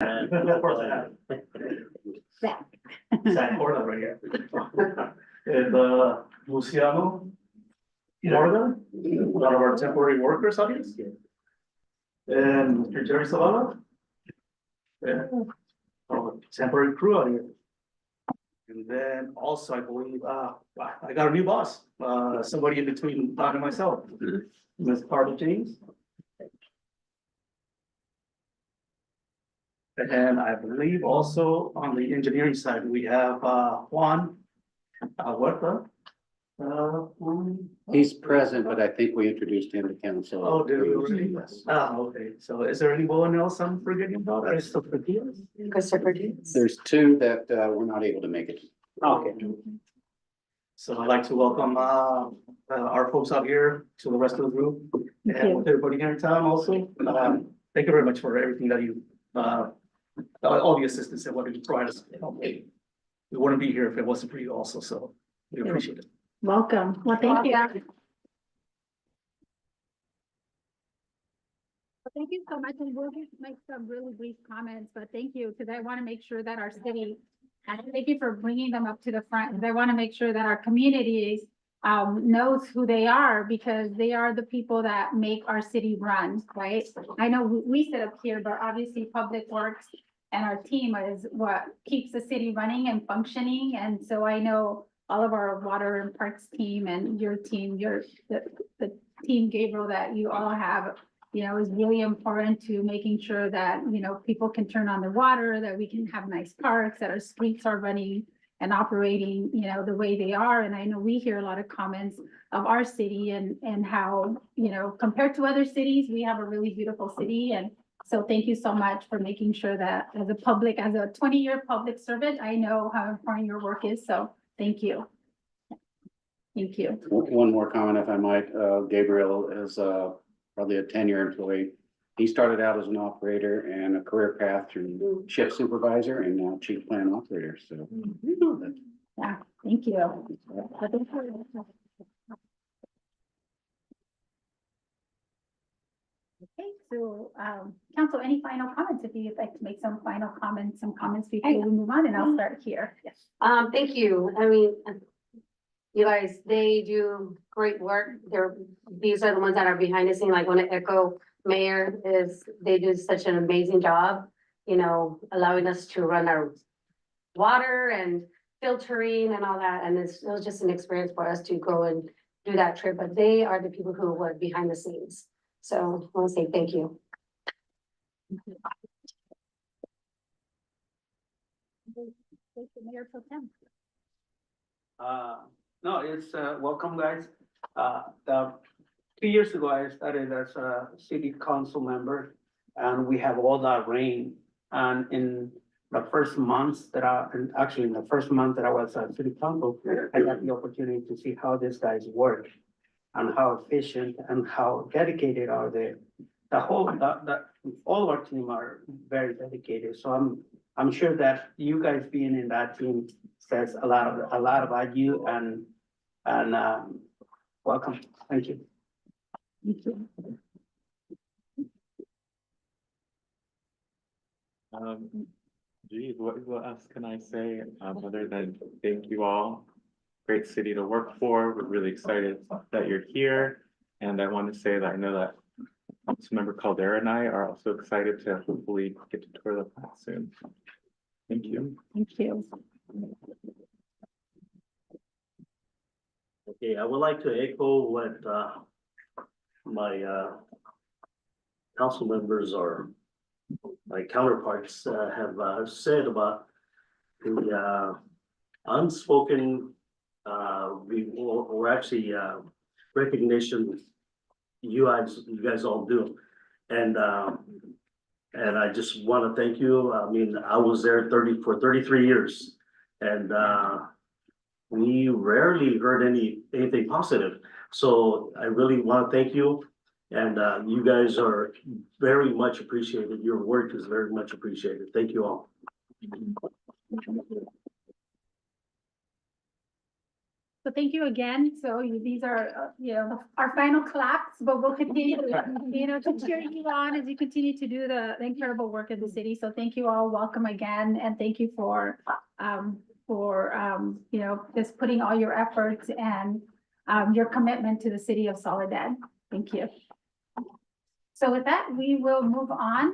And of course I have. Zach. Zach Corda right here. And Luciano Morgan, one of our temporary workers out here. And Mr. Jerry Zavala. And our temporary crew out here. And then also, I believe, I got a new boss, somebody in between Don and myself, Ms. Carla James. And I believe also on the engineering side, we have Juan Huerta. He's present, but I think we introduced him to council. Oh, did we already? Yes. Okay, so is there anyone else I'm forgetting about? I still forget. Christopher Diaz. There's two that were not able to make it. Okay. So I'd like to welcome our folks out here to the rest of the group and with everybody here in town also. Thank you very much for everything that you all the assistance and what you provide us. We wouldn't be here if it wasn't for you also, so we appreciate it. Welcome. Well, thank you. Well, thank you so much, and we'll just make some really brief comments, but thank you, because I want to make sure that our city, and thank you for bringing them up to the front, because I want to make sure that our communities knows who they are, because they are the people that make our city run, right? I know we sit up here, but obviously Public Works and our team is what keeps the city running and functioning, and so I know all of our water and parks team and your team, the team, Gabriel, that you all have, you know, is really important to making sure that, you know, people can turn on the water, that we can have nice parks, that our streets are running and operating, you know, the way they are. And I know we hear a lot of comments of our city and how, you know, compared to other cities, we have a really beautiful city. And so thank you so much for making sure that as a 20-year public servant, I know how important your work is. So thank you. Thank you. One more comment, if I might. Gabriel is probably a 10-year employee. He started out as an operator and a career path through shift supervisor and now chief plant operator. So Yeah, thank you. Okay, so, council, any final comments? If you'd like to make some final comments, before we move on, and I'll start here. Yes. Thank you. I mean, you guys, they do great work. These are the ones that are behind the scene. Like, want to echo Mayor they do such an amazing job, you know, allowing us to run our water and filtering and all that. And it was just an experience for us to go and do that trip, but they are the people who work behind the scenes. So I want to say thank you. Mayor Pro Tem. No, it's welcome, guys. 2 years ago, I started as a city council member, and we have all that rain. And in the first months actually in the first month that I was at city council, I got the opportunity to see how these guys work and how efficient and how dedicated are they. All of our team are very dedicated. So I'm sure that you guys being in that team says a lot about you and welcome. Thank you. Thank you. Geez, what else can I say, other than thank you all? Great city to work for. We're really excited that you're here. And I want to say that I know that Councilmember Caldera and I are also excited to hopefully get to tour the plant soon. Thank you. Thank you. Okay, I would like to echo what my council members or my counterparts have said about the unspoken or actually recognition you guys all do. And I just want to thank you. I mean, I was there for 33 years and we rarely heard anything positive. So I really want to thank you. And you guys are very much appreciated. Your work is very much appreciated. Thank you all. So thank you again. So these are, our final claps, but we'll continue, to cheer you on as you continue to do the incredible work in the city. So thank you all. Welcome again. And thank you for, just putting all your efforts and your commitment to the city of Soledad. Thank you. So with that, we will move on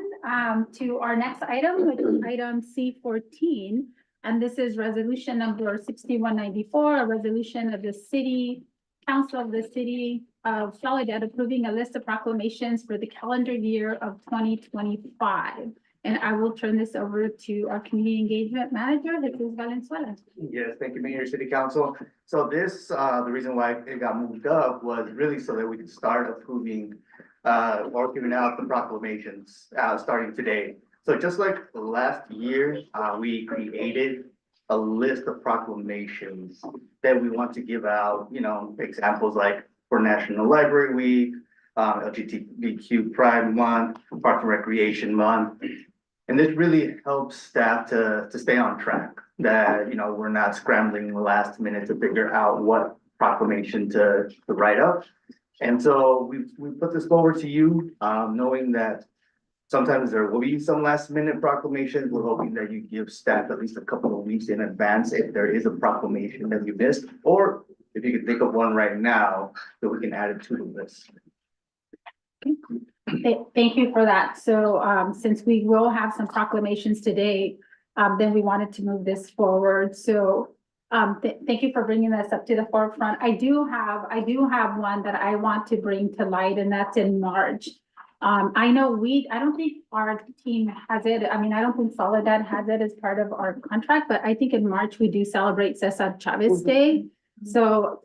to our next item, which is item C14. And this is resolution number 6194, a resolution of the City Council of the City of Soledad approving a list of proclamations for the calendar year of 2025. And I will turn this over to our community engagement manager, Jesus Valenzuela. Yes, thank you, Mayor, City Council. So this, the reason why it got moved up was really so that we could start approving or giving out the proclamations starting today. So just like last year, we created a list of proclamations that we want to give out, examples like for National Library Week, LGBTQ Pride Month, Parks and Recreation Month. And this really helps staff to stay on track, that, we're not scrambling last minute to figure out what proclamation to write up. And so we put this forward to you, knowing that sometimes there will be some last minute proclamations. We're hoping that you give staff at least a couple of weeks in advance if there is a proclamation that you missed, or if you can think of one right now that we can add it to the list. Thank you for that. So since we will have some proclamations today, then we wanted to move this forward. So thank you for bringing this up to the forefront. I do have one that I want to bring to light, and that's in March. I know I don't think our team has it. I mean, I don't think Soledad has it as part of our contract, but I think in March we do celebrate Cesar Chavez Day. So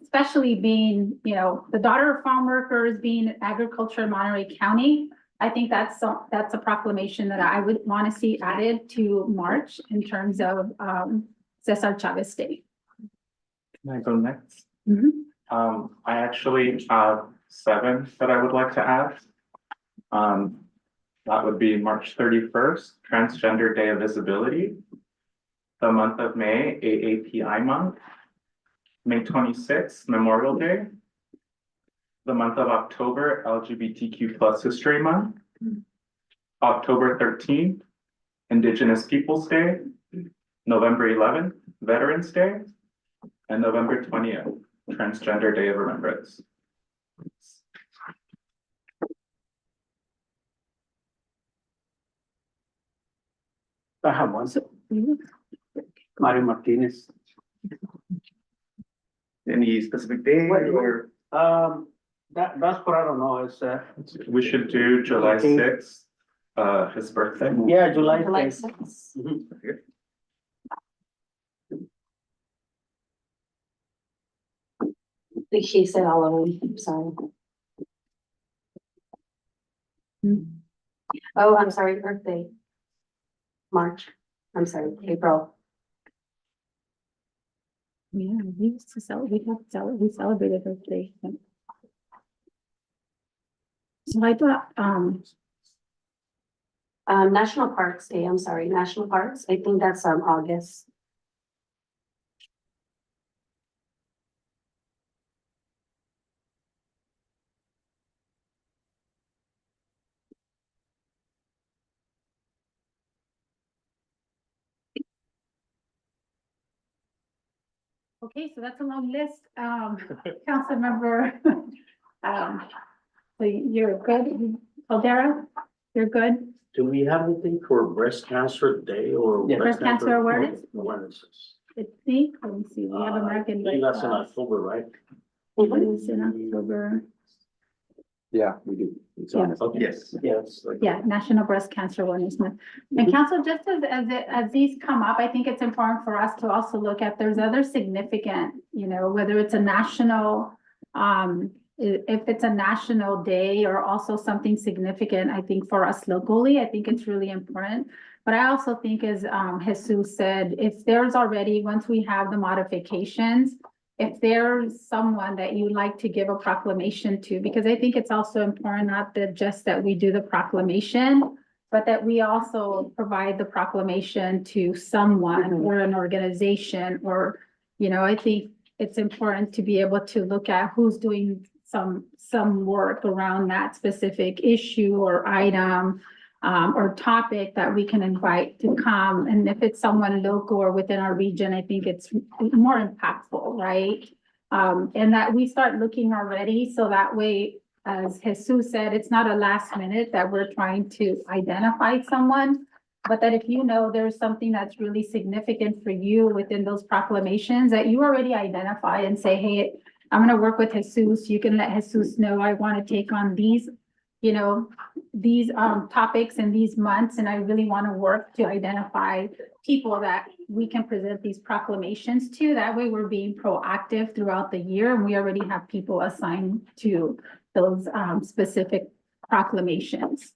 especially being, the daughter of farm workers, being in agriculture in Monterey County, I think that's a proclamation that I would want to see added to March in terms of Cesar Chavez Day. Can I go next? Mhm. I actually have 7 that I would like to add. That would be March 31st, Transgender Day of Visibility. The month of May, AAPI month. May 26th, Memorial Day. The month of October, LGBTQ+ History Month. October 13th, Indigenous Peoples' Day. November 11th, Veterans Day. And November 20th, Transgender Day of Remembrance. I have one. Mario Martinez. Any specific day or? That's what I don't know. It's We should do July 6th, his birthday. yeah, July July 6th. 6th. Mhm. I think she said all of them, I'm sorry. Oh, I'm sorry, birthday. March, I'm sorry, April. Yeah, we used to celebrate, we celebrated birthday. So I thought, National Parks Day, I'm sorry, National Parks, I think that's August. okay, so that's a long list, council member. So you're good, Caldera, you're good? Do we have anything for breast cancer day or? Yeah. Breast cancer awareness? Awarenesses. I think, let me see, we have American I Red think that's in Cross. October, right? It's in October, Yeah, we do. It's on it. Okay. Yes. Yes. yeah, National Breast Cancer Awareness Month. And council, just as these come up, I think it's important for us to also look at, there's other significant, whether it's a national, if it's a national day or also something significant, I think for us locally, I think it's really important. But I also think, as Jesus said, if there's already, once we have the modifications, if there's someone that you'd like to give a proclamation to, because I think it's also important not that just that we do the proclamation, but that we also provide the proclamation to someone or an organization or, I think it's important to be able to look at who's doing some work around that specific issue or item or topic that we can invite to come. And if it's someone local or within our region, I think it's more impactful, right? And that we start looking already, so that way, as Jesus said, it's not a last minute that we're trying to identify someone, but that if you know there's something that's really significant for you within those proclamations, that you already identify and say, hey, I'm gonna work with Jesus. You can let Jesus know I want to take on these, you know, these topics in these months, and I really want to work to identify people that we can present these proclamations to. That way we're being proactive throughout the year, and we already have people assigned to those specific proclamations.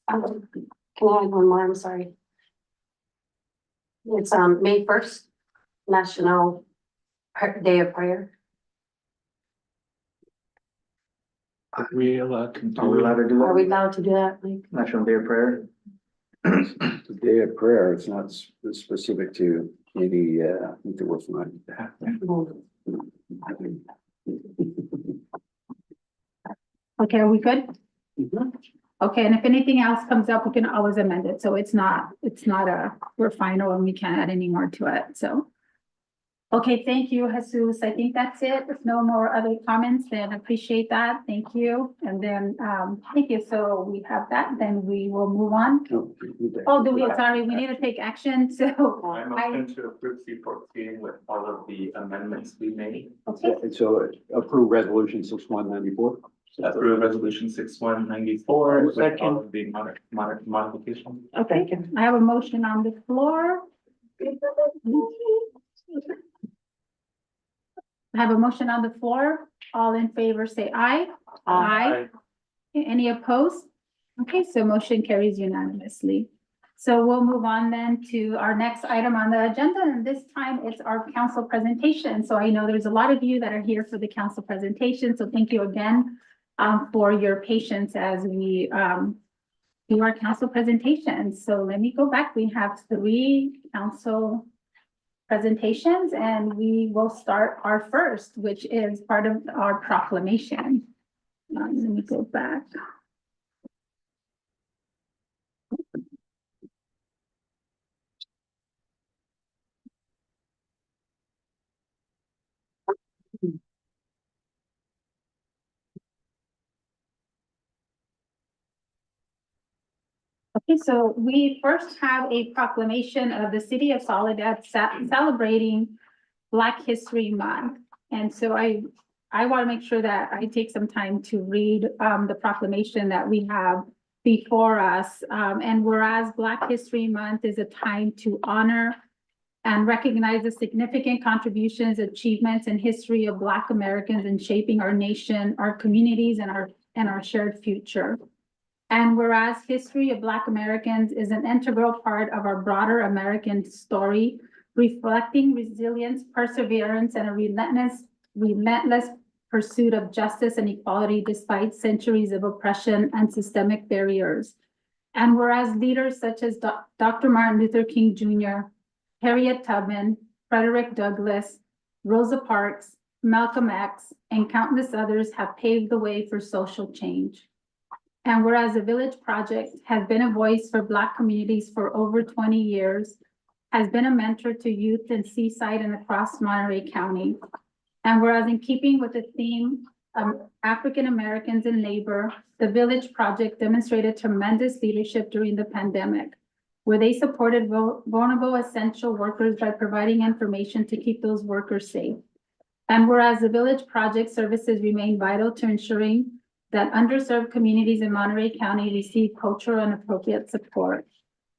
Can I add one more? I'm sorry. It's May 1st, National Day of Prayer. Are we allowed to Are we allowed do? to do Are we that? allowed to do that? Like, National Day of Prayer? The day of prayer, it's not specific to any, I think there was not. Okay, are we good? Mhm. Okay, and if anything else comes up, we can always amend it. So it's not we're final and we can't add any more to it, so. Okay, thank you, Jesus. I think that's it. If no more other comments, then appreciate that. Thank you. And then, thank you. So we have that, then we will move on. Oh, sorry, we need to take action, so. I motion to approve C14 with all of the amendments we made. Okay, And so approve resolution 6194. Approve resolution 6194 with Second. all of the modifications. okay. I have a motion on the floor. I have a motion on the floor. All in favor, say aye. Aye. Any opposed? Okay, so motion carries unanimously. So we'll move on then to our next item on the agenda, and this time it's our council presentation. So I know there's a lot of you that are here for the council presentation, so thank you again for your patience as we do our council presentation. So let me go back. We have 3 council presentations, and we will start our first, which is part of our proclamation. Let me go back. Okay, so we first have a proclamation of the city of Soledad celebrating Black History Month. And so I want to make sure that I take some time to read the proclamation that we have before us. And whereas Black History Month is a time to honor and recognize the significant contributions, achievements, and history of Black Americans in shaping our nation, our communities, and our shared future. And whereas history of Black Americans is an integral part of our broader American story, reflecting resilience, perseverance, and a relentless pursuit of justice and equality despite centuries of oppression and systemic barriers. And whereas leaders such as Dr. Martin Luther King Jr., Harriet Tubman, Frederick Douglass, Rosa Parks, Malcolm X, and countless others have paved the way for social change. And whereas the Village Project has been a voice for Black communities for over 20 years, has been a mentor to youth in Seaside and across Monterey County. And whereas in keeping with the theme of African Americans in labor, the Village Project demonstrated tremendous leadership during the pandemic, where they supported vulnerable essential workers by providing information to keep those workers safe. And whereas the Village Project services remain vital to ensuring that underserved communities in Monterey County receive cultural and appropriate support.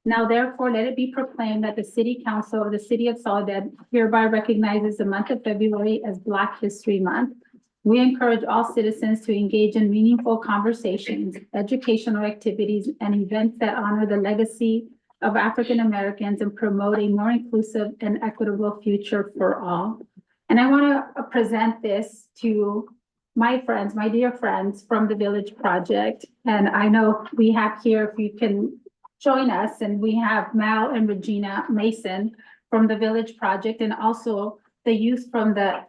Now therefore, let it be proclaimed that the City Council of the City of Soledad hereby recognizes the month of February as Black History Month. We encourage all citizens to engage in meaningful conversations, educational activities, and events that honor the legacy of African Americans and promote a more inclusive and equitable future for all. And I want to present this to my friends, my dear friends from the Village Project. And I know we have here, if you can join us, and we have Mal and Regina Mason from the Village Project, and also the youth from the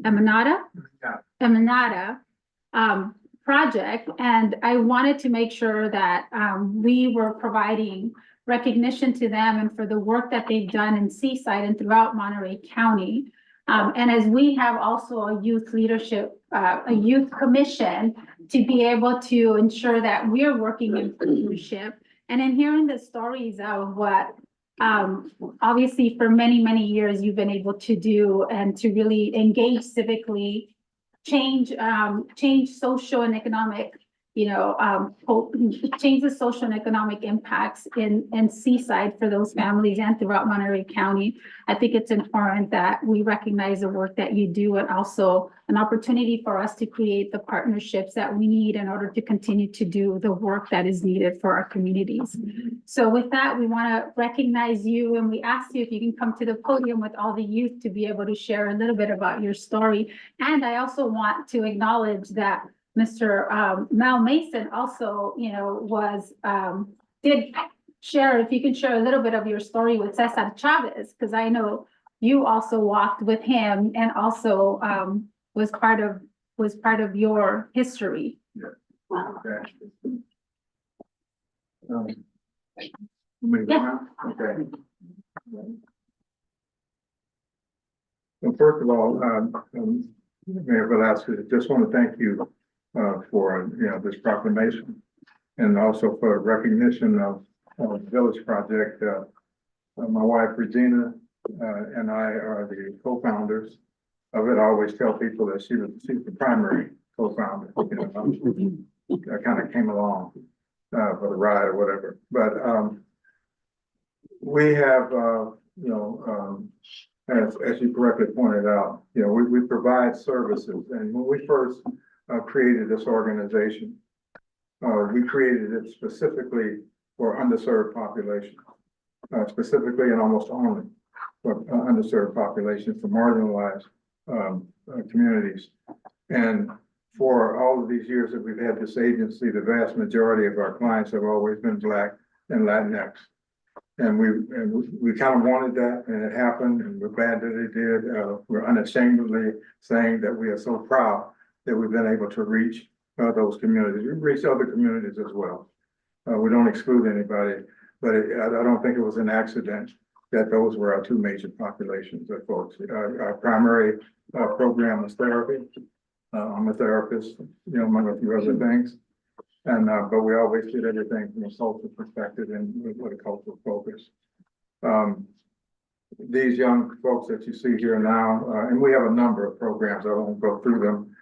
Emanada. Yeah. Emanada, project, and I wanted to make sure that, we were providing recognition to them and for the work that they've done in Seaside and throughout Monterey County. And as we have also a youth leadership, a youth commission to be able to ensure that we're working in partnership. And in hearing the stories of what, obviously for many, many years you've been able to do and to really engage civically, change social and economic, change the social and economic impacts in Seaside for those families and throughout Monterey County. I think it's important that we recognize the work that you do and also an opportunity for us to create the partnerships that we need in order to continue to do the work that is needed for our communities. So with that, we want to recognize you and we ask you if you can come to the podium with all the youth to be able to share a little bit about your story. And I also want to acknowledge that Mr. Mel Mason also, did share, if you can share a little bit of your story with Cesar Chavez, because I know you also walked with him and also was part of your history. Wow. Yeah. Okay. Well, first of all, Mayor Velasquez, just want to thank you for, this proclamation and also for recognition of the Village Project. My wife Regina and I are the co-founders of it. I always tell people that she's the primary co-founder. I kind of came along for the ride or whatever, but we have, as you correctly pointed out, we provide services. And when we first created this organization, we created it specifically for underserved populations, specifically and almost only for underserved populations, for marginalized communities. And for all of these years that we've had this agency, the vast majority of our clients have always been Black and Latinx. And we kind of wanted that, and it happened, and we're glad that it did. We're unashamedly saying that we are so proud that we've been able to reach those communities. We've reached other communities as well. We don't exclude anybody, but I don't think it was an accident that those were our two major populations of folks. Our primary program is therapy. I'm a therapist, among a few other things. And, but we always did everything from a social perspective and with a cultural focus. These young folks that you see here now, and we have a number of programs, I won't go through them.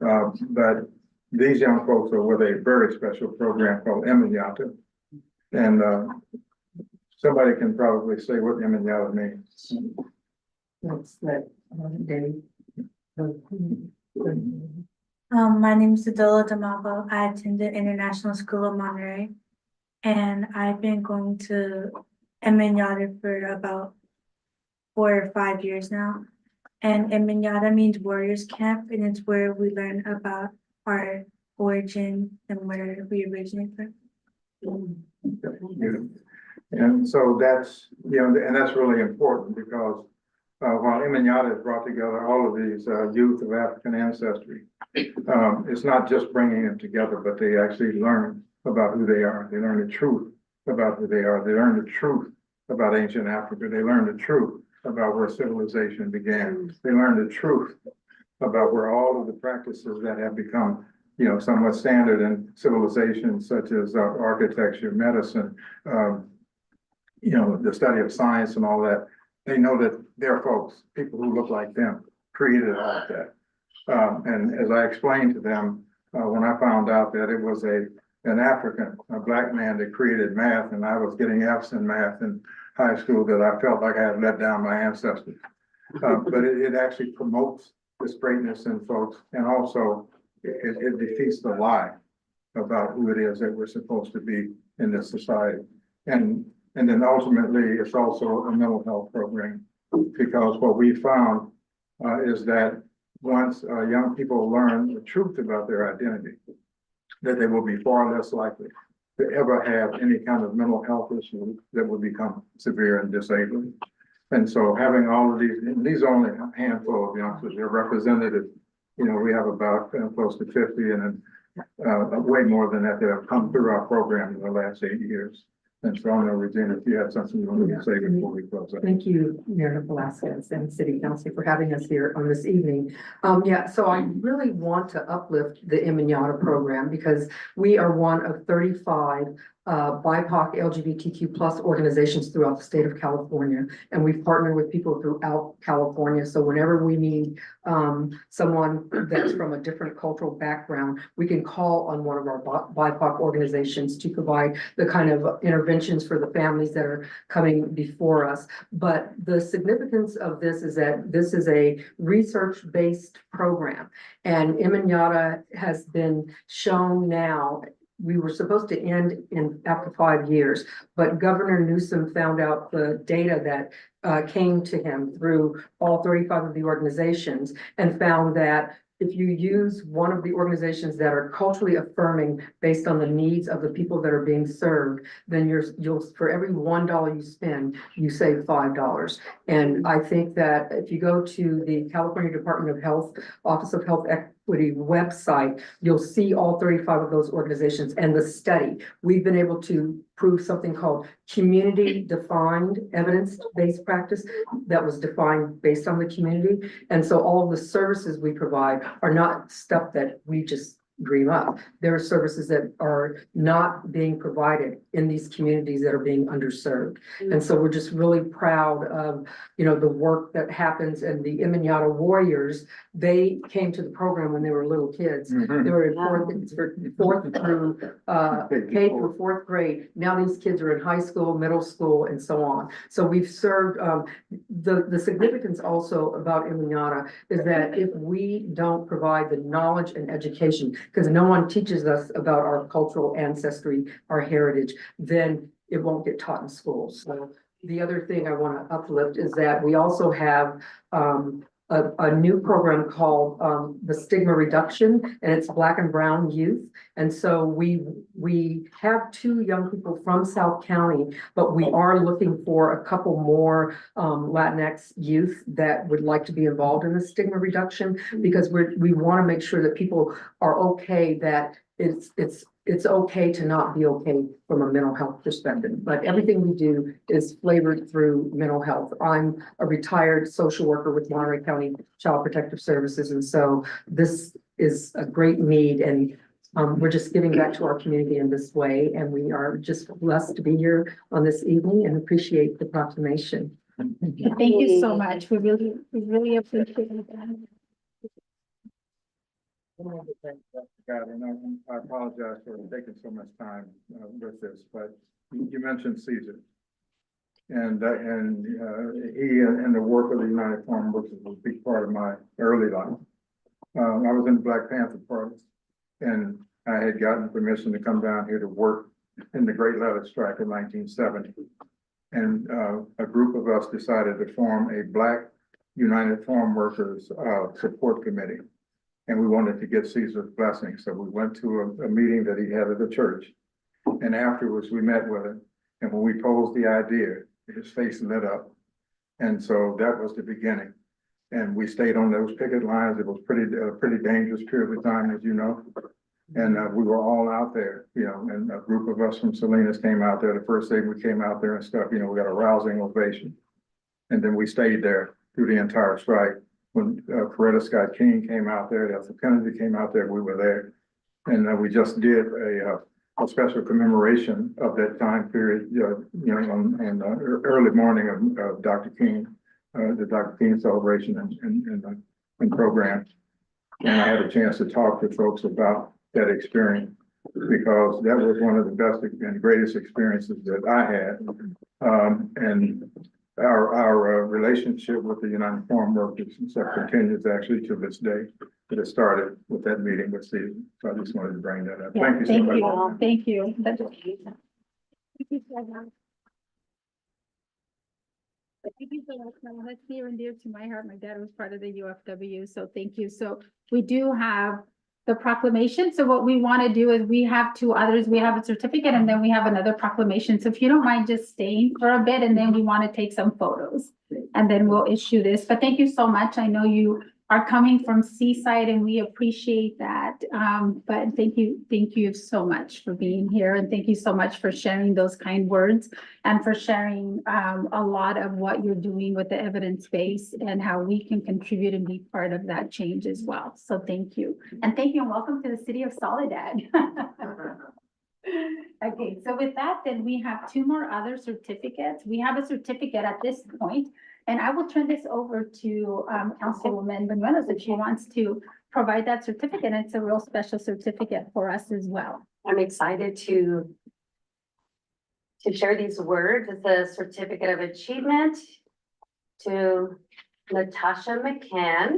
But these young folks are with a very special program called Emanata. And somebody can probably say what Emanata means. What's that, Dave? My name is Adela Damago. I attended International School of Monterey, and I've been going to Emanata for about 4 or 5 years now. And Emanata means Warriors Camp, and it's where we learn about our origin and where we originate from. And so that's, and that's really important because while Emanata has brought together all of these youth of African ancestry, it's not just bringing them together, but they actually learn about who they are. They learn the truth about who they are. They learn the truth about ancient Africa. They learn the truth about where civilization began. They learn the truth about where all of the practices that have become, somewhat standard in civilizations such as architecture, medicine, the study of science and all that. They know that their folks, people who look like them, created all of that. And as I explained to them, when I found out that it was an African, a Black man that created math, and I was getting F's in math in high school, that I felt like I had let down my ancestors. But it actually promotes this greatness in folks, and also it defeats the lie about who it is that we're supposed to be in this society. And then ultimately, it's also a mental health program, because what we found is that once young people learn the truth about their identity, that they will be far less likely to ever have any kind of mental health issue that will become severe and disabling. And so having all of these, and these are only a handful of youngsters, they're representative. You know, we have about close to 50 and then way more than that have come through our program in the last 8 years. And so I don't know, Regina, if you had something you wanted to say before we close up. Thank you, Mayor Velasquez and City Council for having us here on this evening. Yeah, so I really want to uplift the Emanata program because we are one of 35 BIPOC LGBTQ plus organizations throughout the state of California. And we've partnered with people throughout California. So whenever we need someone that's from a different cultural background, we can call on one of our BIPOC organizations to provide the kind of interventions for the families that are coming before us. But the significance of this is that this is a research-based program, and Emanata has been shown now. We were supposed to end after 5 years, but Governor Newsom found out the data that came to him through all 35 of the organizations and found that if you use one of the organizations that are culturally affirming based on the needs of the people that are being served, then you'll for every $1 you spend, you save $5. And I think that if you go to the California Department of Health, Office of Health Equity website, you'll see all 35 of those organizations and the study. We've been able to prove something called community defined evidence-based practice that was defined based on the community. And so all of the services we provide are not stuff that we just dream up. There are services that are not being provided in these communities that are being underserved. And so we're just really proud of, you know, the work that happens, and the Emanata Warriors, they came to the program when they were little kids. They were in fourth through K through 4th grade. Now these kids are in high school, middle school, and so on. So we've served, the significance also about Emanata is that if we don't provide the knowledge and education, because no one teaches us about our cultural ancestry, our heritage, then it won't get taught in schools. So the other thing I want to uplift is that we also have a new program called the Stigma Reduction, and it's Black and Brown youth. And so we have 2 young people from South County, but we are looking for a couple more Latinx youth that would like to be involved in the stigma reduction, because we want to make sure that people are okay, that it's okay to not be okay from a mental health perspective, but everything we do is flavored through mental health. I'm a retired social worker with Monterey County Child Protective Services, and so this is a great need, and we're just giving back to our community in this way, and we are just blessed to be here on this evening and appreciate the proclamation. Thank you so much. We really appreciate that. God, and I apologize for taking so much time with this, but you mentioned Caesar. And he and the work of the United Farm Workers was a big part of my early life. I was in the Black Panther Party, and I had gotten permission to come down here to work in the Great Leather Strike in 1970. And a group of us decided to form a Black United Farm Workers support committee. And we wanted to get Caesar's blessing. So we went to a meeting that he had at the church. And afterwards we met with him. And when we posed the idea, his face lit up. And so that was the beginning. And we stayed on those picket lines. It was pretty dangerous period of time, as you know. And we were all out there, you know, and a group of us from Salinas came out there. The first day we came out there and stuff, you know, we got a rousing ovation. And then we stayed there through the entire strike. When Coretta Scott King came out there, Ethel Kennedy came out there, we were there. And we just did a special commemoration of that time period, you know, on the early morning of Dr. King, the Dr. King celebration and program. And I had a chance to talk to folks about that experience, because that was one of the best and greatest experiences that I had. And our relationship with the United Farm Workers and stuff continues actually to this day. But it started with that meeting with Steve. So I just wanted to bring that up. Yeah, Thank you so much. Thank you. Thank you so much. Thank you so much. That's near and dear to my heart. My dad was part of the UFW, so thank you. So we do have the proclamation. So what we want to do is we have 2 others. We have a certificate and then we have another proclamation. So if you don't mind just staying for a bit, and then we want to take some photos. and then we'll issue this. But thank you so much. I know you are coming from Seaside and we appreciate that. But thank you so much for being here, and thank you so much for sharing those kind words and for sharing a lot of what you're doing with the evidence base and how we can contribute and be part of that change as well. So thank you. And thank you and welcome to the city of Soledad. Okay, so with that, then we have two more other certificates. We have a certificate at this point, and I will turn this over to Councilwoman Banuelos if she wants to provide that certificate. It's a real special certificate for us as well. I'm excited to share these words. It's a certificate of achievement to Natasha McCann.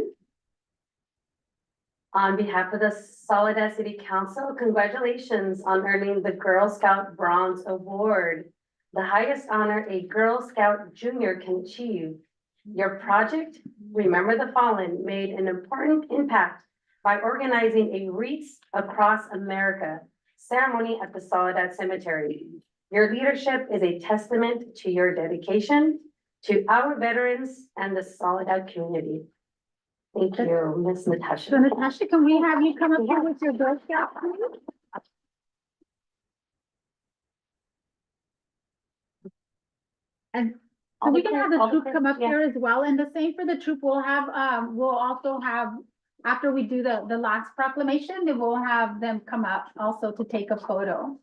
On behalf of the Soledad City Council, congratulations on earning the Girl Scout Bronze Award, the highest honor a Girl Scout Junior can achieve. Your project, Remember the Fallen, made an important impact by organizing a Wreaths Across America ceremony at the Soledad Cemetery. Your leadership is a testament to your dedication to our veterans and the Soledad community. Thank you, Ms. Natasha. So Natasha, can we have you come up here with your Girl Scout, please? And so we can have the troop come up here as well, and the same for the troop. We'll have, we'll also have, after we do the last proclamation, then we'll have them come up also to take a photo.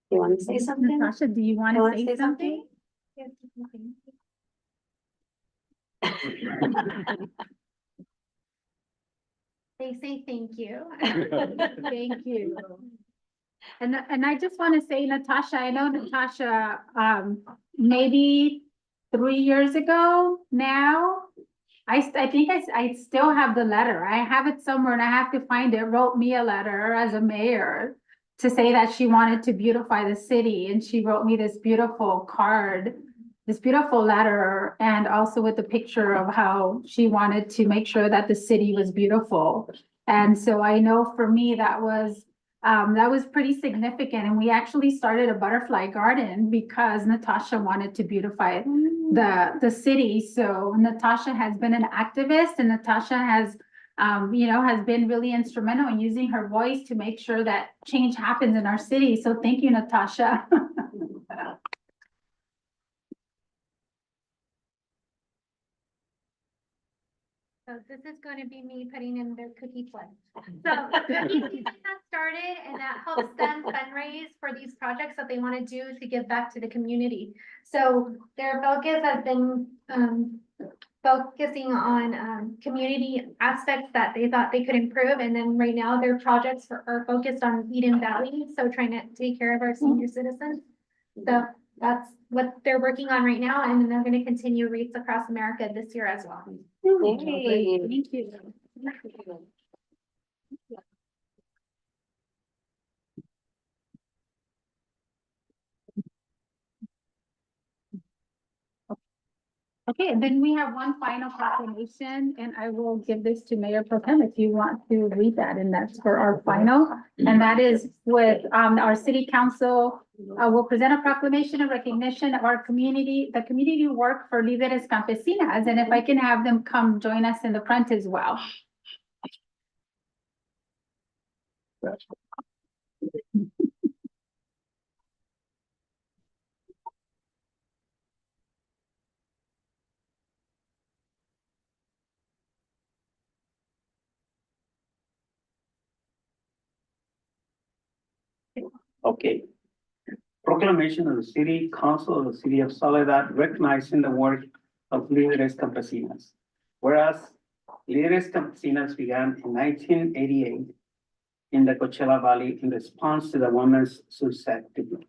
You want to say something? Natasha, do you want You to wanna say say something? They say thank you. Thank you. And I just want to say, Natasha, I know Natasha, maybe 3 years ago now, I think I still have the letter. I have it somewhere and I have to find it. Wrote me a letter as a mayor to say that she wanted to beautify the city, and she wrote me this beautiful card, this beautiful letter, and also with a picture of how she wanted to make sure that the city was beautiful. And so I know for me that was pretty significant, and we actually started a butterfly garden because Natasha wanted to beautify the city. So Natasha has been an activist, and Natasha has has been really instrumental in using her voice to make sure that change happens in our city. So thank you, Natasha. So this is going to be me putting in their cookie flip. So the cookie season has started, and that helps them fundraise for these projects that they want to do to give back to the community. So their focus has been focusing on community aspects that they thought they could improve. And then right now their projects are focused on Eden Valley. So trying to take care of our senior citizens. So that's what they're working on right now. And then they're going to continue Wreaths Across America this year as well. Thank you. Okay, and then we have one final proclamation, and I will give this to Mayor Pro Tem if you want to read that, and that's for our final. And that is with our city council will present a proclamation of recognition of our community, the community work for Líderes Campesinas. And if I can have them come join us in the front as well. Okay. Proclamation of the City Council of the City of Soledad recognizing the work of Líderes Campesinas. Whereas Líderes Campesinas began in 1988 in the Coachella Valley in response to the women's susceptibility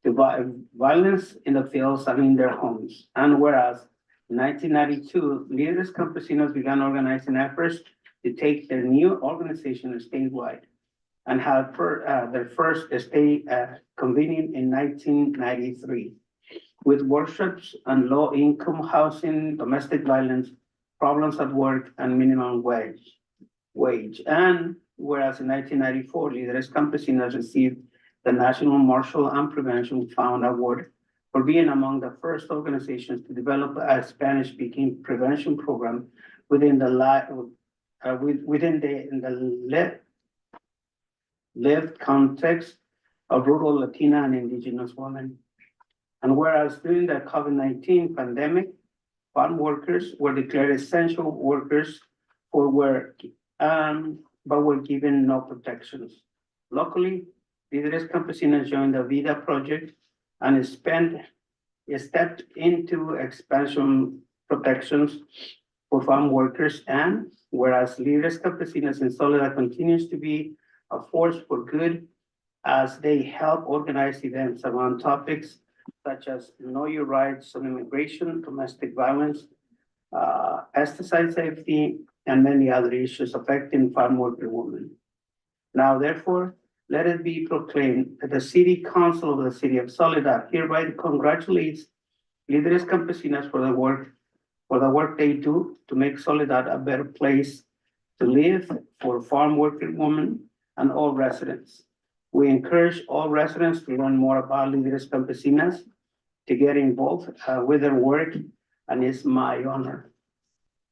to violence in the fields and in their homes. And whereas in 1992, Líderes Campesinas began organizing efforts to take their new organization statewide and had their first state convening in 1993 with workshops on low-income housing, domestic violence, problems at work, and minimum wage. And whereas in 1994, Líderes Campesinas received the National Marshall and Prevention Fund Award for being among the first organizations to develop a Spanish-speaking prevention program within the lived context of rural Latina and Indigenous women. And whereas during the COVID-19 pandemic, farm workers were declared essential workers for work, but were given no protections. Luckily, Líderes Campesinas joined the VIDA project and stepped into expansion protections for farm workers. And whereas Líderes Campesinas in Soledad continues to be a force for good as they help organize events around topics such as know your rights on immigration, domestic violence, pesticide safety, and many other issues affecting farm worker women. Now, therefore, let it be proclaimed that the City Council of the City of Soledad hereby congratulates Líderes Campesinas for the work they do to make Soledad a better place to live for farm working women and all residents. We encourage all residents to learn more about Líderes Campesinas, to get involved with their work, and it's my honor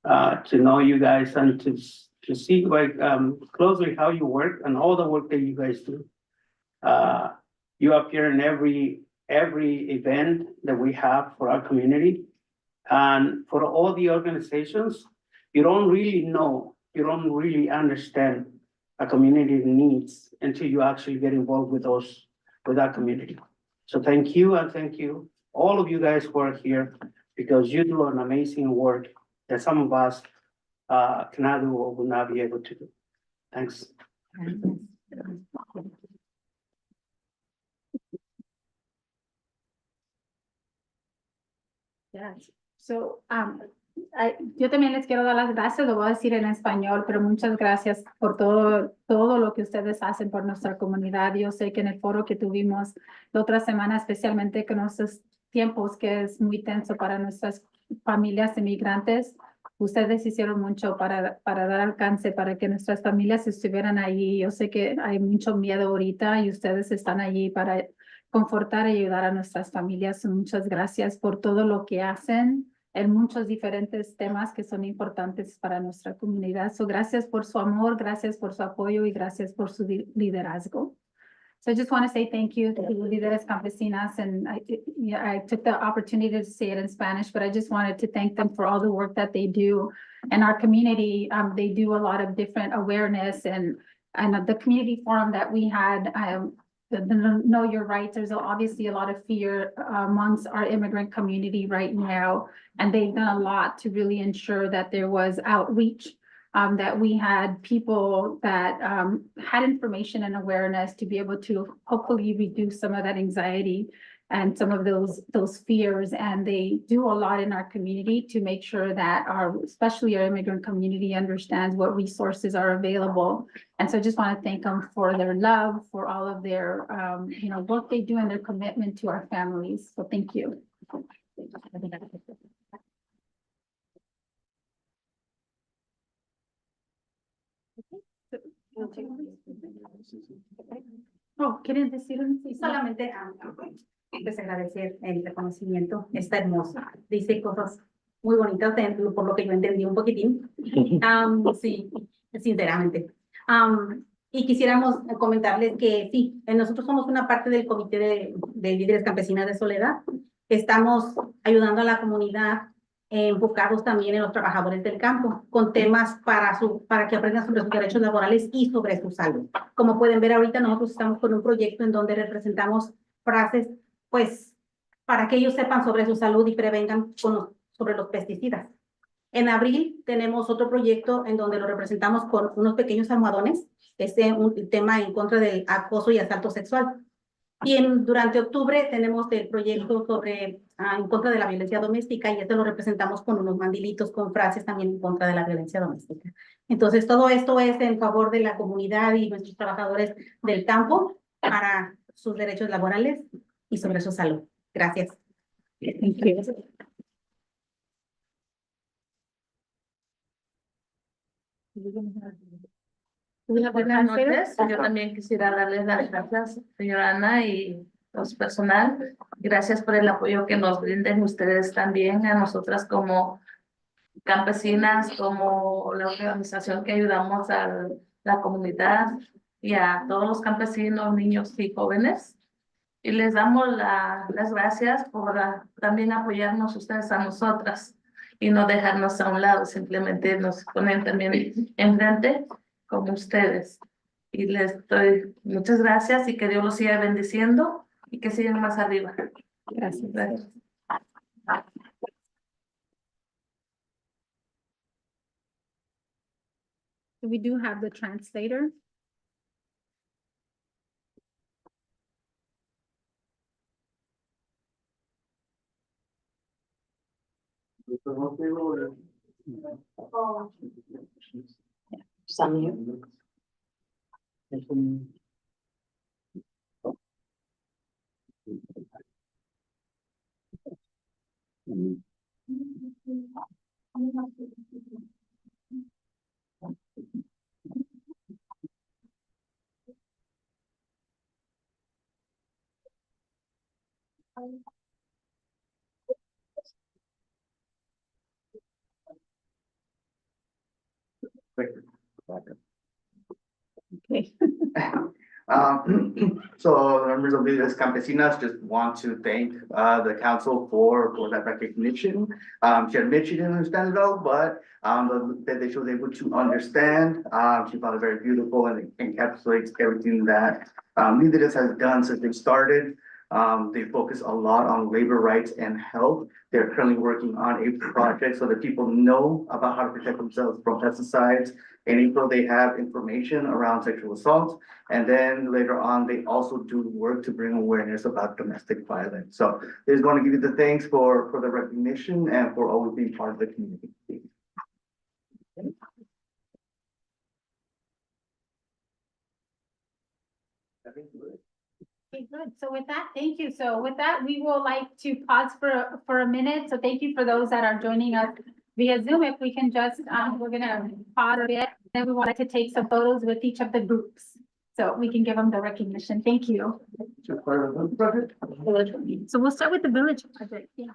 to know you guys and to see closely how you work and all the work that you guys do. You appear in every event that we have for our community. And for all the organizations, you don't really understand a community needs until you actually get involved with that community. So thank you, and thank you, all of you guys who are here, because you do an amazing work that some of us cannot do or will not be able to do. Thanks. Yes. So, yo también les quiero dar las gracias, lo voy a decir en español, pero muchas gracias por todo lo que ustedes hacen por nuestra comunidad. Yo sé que en el foro que tuvimos la otra semana, especialmente con estos tiempos que es muy tenso para nuestras familias inmigrantes, ustedes hicieron mucho para dar alcance, para que nuestras familias estuvieran ahí. Yo sé que hay mucho miedo ahorita y ustedes están allí para confortar y ayudar a nuestras familias. Muchas gracias por todo lo que hacen en muchos diferentes temas que son importantes para nuestra comunidad. So, gracias por su amor, gracias por su apoyo y gracias por su liderazgo. So I just want to say thank you to Líderes Campesinas, and I took the opportunity to say it in Spanish, but I just wanted to thank them for all the work that they do. In our community, they do a lot of different awareness, and the community forum that we had, the Know Your Rights, there's obviously a lot of fear amongst our immigrant community right now, and they've done a lot to really ensure that there was outreach, that we had people that had information and awareness to be able to hopefully reduce some of that anxiety and some of those fears. And they do a lot in our community to make sure that especially our immigrant community understands what resources are available. And so I just want to thank them for their love, for all of their work they do and their commitment to our families. So thank you. Oh, ¿quieren decir un? Solamente pues agradecer el reconocimiento, está hermoso, dice cosas muy bonitas por lo que yo entendí un poquitín. Sí, sinceramente. Y quisiéramos comentarles que sí, nosotros somos una parte del Comité de Líderes Campesinas de Soledad. Estamos ayudando a la comunidad, enfocados también en los trabajadores del campo, con temas para que aprendan sobre sus derechos laborales y sobre su salud. Como pueden ver ahorita, nosotros estamos con un proyecto en donde representamos frases, pues, para que ellos sepan sobre su salud y prevengan sobre los pesticidas. En abril tenemos otro proyecto en donde lo representamos con unos pequeños almohadones, un tema en contra del acoso y asalto sexual. Y durante octubre tenemos el proyecto en contra de la violencia doméstica, y lo representamos con unos mandilitos con frases también en contra de la violencia doméstica. Entonces, todo esto es en favor de la comunidad y nuestros trabajadores del campo para sus derechos laborales y sobre su salud. Gracias. Thank you. Buenas noches, yo también quisiera darles las gracias, señora Ana y los personal. Gracias por el apoyo que nos brinden ustedes también a nosotras como campesinas, como la organización que ayudamos a la comunidad y a todos los campesinos, niños y jóvenes. Y les damos las gracias por también apoyarnos ustedes a nosotras y no dejarnos a un lado, simplemente nos ponen también enfrente como ustedes. Y les doy muchas gracias y que Dios los siga bendiciendo y que sigan más arriba. Gracias. Gracias. We do have the translator. Okay. So members of Líderes Campesinas just want to thank the council for that recognition. She admits she didn't understand it all, but that she was able to understand. She found it very beautiful and it encapsulates everything that Líderes has done since they started. They focus a lot on labor rights and health. They're currently working on a project so that people know about how to protect themselves from pesticides. In April, they have information around sexual assault. And then later on, they also do work to bring awareness about domestic violence. So they just want to give you the thanks for the recognition and for always being part of the community. Okay, good. So with that, thank you. So with that, we will like to pause for a minute. So thank you for those that are joining us via Zoom. If we can just, we're gonna pause a bit. Then we wanted to take some photos with each of the groups. So we can give them the recognition. Thank you. So we'll start with the village project, yeah.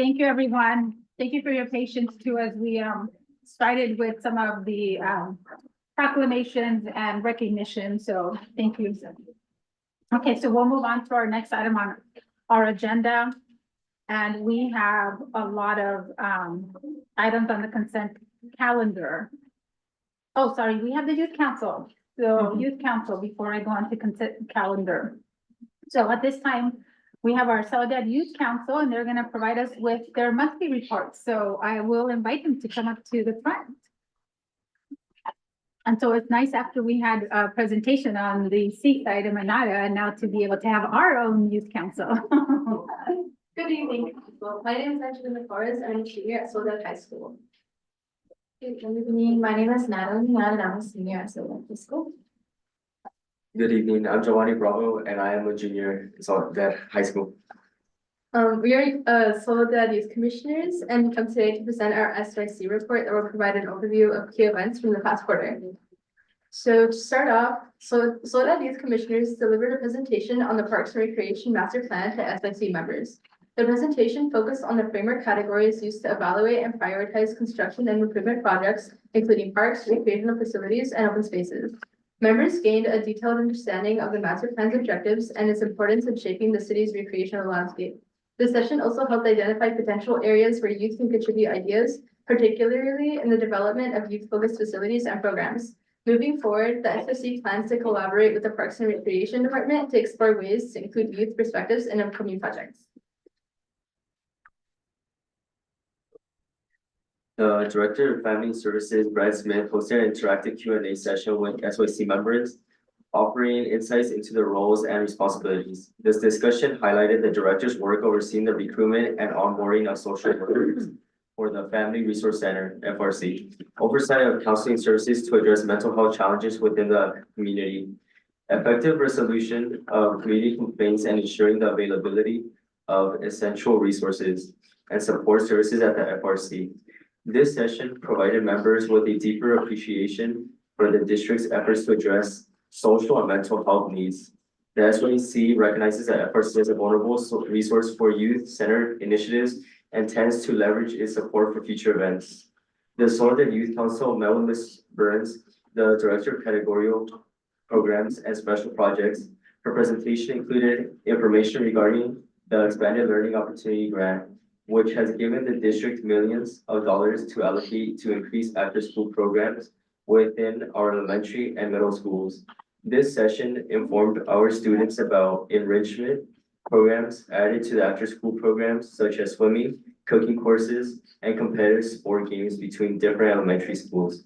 Thank you, everyone. Thank you for your patience too, as we started with some of the proclamations and recognition, so thank you. Okay, so we'll move on to our next item on our agenda. And we have a lot of items on the consent calendar. Oh, sorry, we have the youth council. So youth council, before I go on to consent calendar. So at this time, we have our Soledad Youth Council, and they're gonna provide us with their monthly reports. So I will invite them to come up to the front. And so it's nice after we had a presentation on the Seaside in Manada, and now to be able to have our own youth council. Good evening. My name is Angelina Flores. I'm a junior at Soledad High School. Good evening. My name is Natalie and I'm a senior at Soledad High School. Good evening, I'm Giovanni Bravo and I am a junior in Soledad High School. We are Soledad Youth Commissioners and come today to present our SYC report that will provide an overview of key events from the past quarter. So to start off, Soledad Youth Commissioners delivered a presentation on the Parks and Recreation Master Plan to SYC members. The presentation focused on the framework categories used to evaluate and prioritize construction and improvement projects, including parks, recreational facilities, and open spaces. Members gained a detailed understanding of the master plan's objectives and its importance in shaping the city's recreational landscape. The session also helped identify potential areas where youth can contribute ideas, particularly in the development of youth-focused facilities and programs. Moving forward, the SYC plans to collaborate with the Parks and Recreation Department to explore ways to include youth perspectives in upcoming projects. The Director of Family Services, Brad Smith, hosted an interactive Q&A session with SYC members, offering insights into their roles and responsibilities. This discussion highlighted the director's work overseeing the recruitment and onboarding of social workers for the Family Resource Center, FRC, oversight of counseling services to address mental health challenges within the community, effective resolution of community complaints and ensuring the availability of essential resources and support services at the FRC. This session provided members with a deeper appreciation for the district's efforts to address social and mental health needs. The SYC recognizes that FRC is a vulnerable resource for youth-centered initiatives and tends to leverage its support for future events. The Soledad Youth Council met with Ms. Burns, the Director of Categorical Programs and Special Projects. Her presentation included information regarding the Expanded Learning Opportunity Grant, which has given the district millions of dollars to allocate to increase after-school programs within our elementary and middle schools. This session informed our students about enrichment programs added to the after-school programs such as swimming, cooking courses, and competitive sport games between different elementary schools.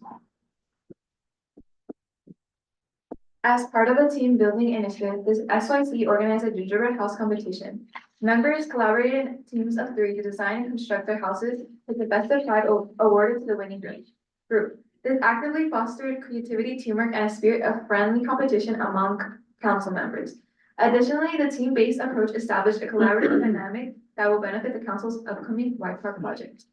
As part of the team building initiative, this SYC organized a gingerbread house competition. Members collaborated in teams of 3 to design and construct their houses, with the best of 5 awarded to the winning group. This actively fostered creativity, teamwork, and a spirit of friendly competition among council members. Additionally, the team-based approach established a collaborative dynamic that will benefit the council's upcoming White Park project.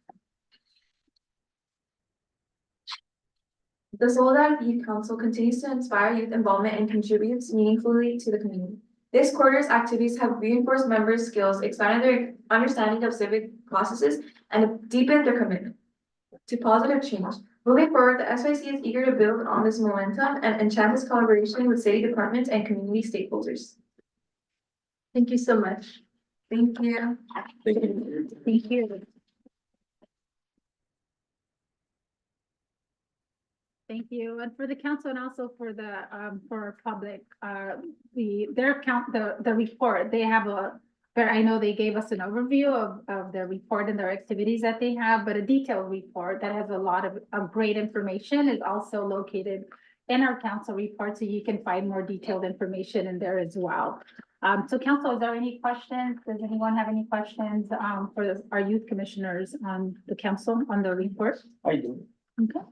The Soledad Youth Council continues to inspire youth involvement and contributes meaningfully to the community. This quarter's activities have reinforced members' skills, expanded their understanding of civic processes, and deepened their commitment to positive change. Moving forward, the SYC is eager to build on this momentum and enchant this collaboration with city departments and community stakeholders. Thank you so much. Thank you. Thank you. Thank you. Thank you. And for the council and also for the, for public, the report, they have I know they gave us an overview of their report and their activities that they have, but a detailed report that has a lot of great information is also located in our council report, so you can find more detailed information in there as well. So council, is there any questions? Does anyone have any questions for our youth commissioners on the council on the report? I do. Okay.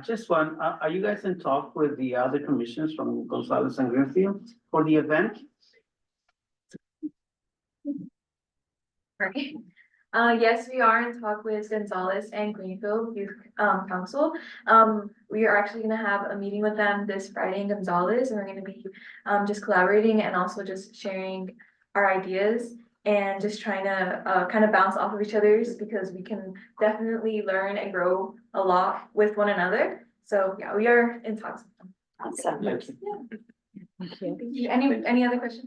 Just one, are you guys in talk with the other commissions from Gonzales and Greenfield for the event? Right. Yes, we are in talk with Gonzales and Greenfield Youth Council. We are actually gonna have a meeting with them this Friday in Gonzales, and we're gonna be just collaborating and also just sharing our ideas. and just trying to kind of bounce off of each other's because we can definitely learn and grow a lot with one another. So yeah, we are in talks. Awesome. Any other questions?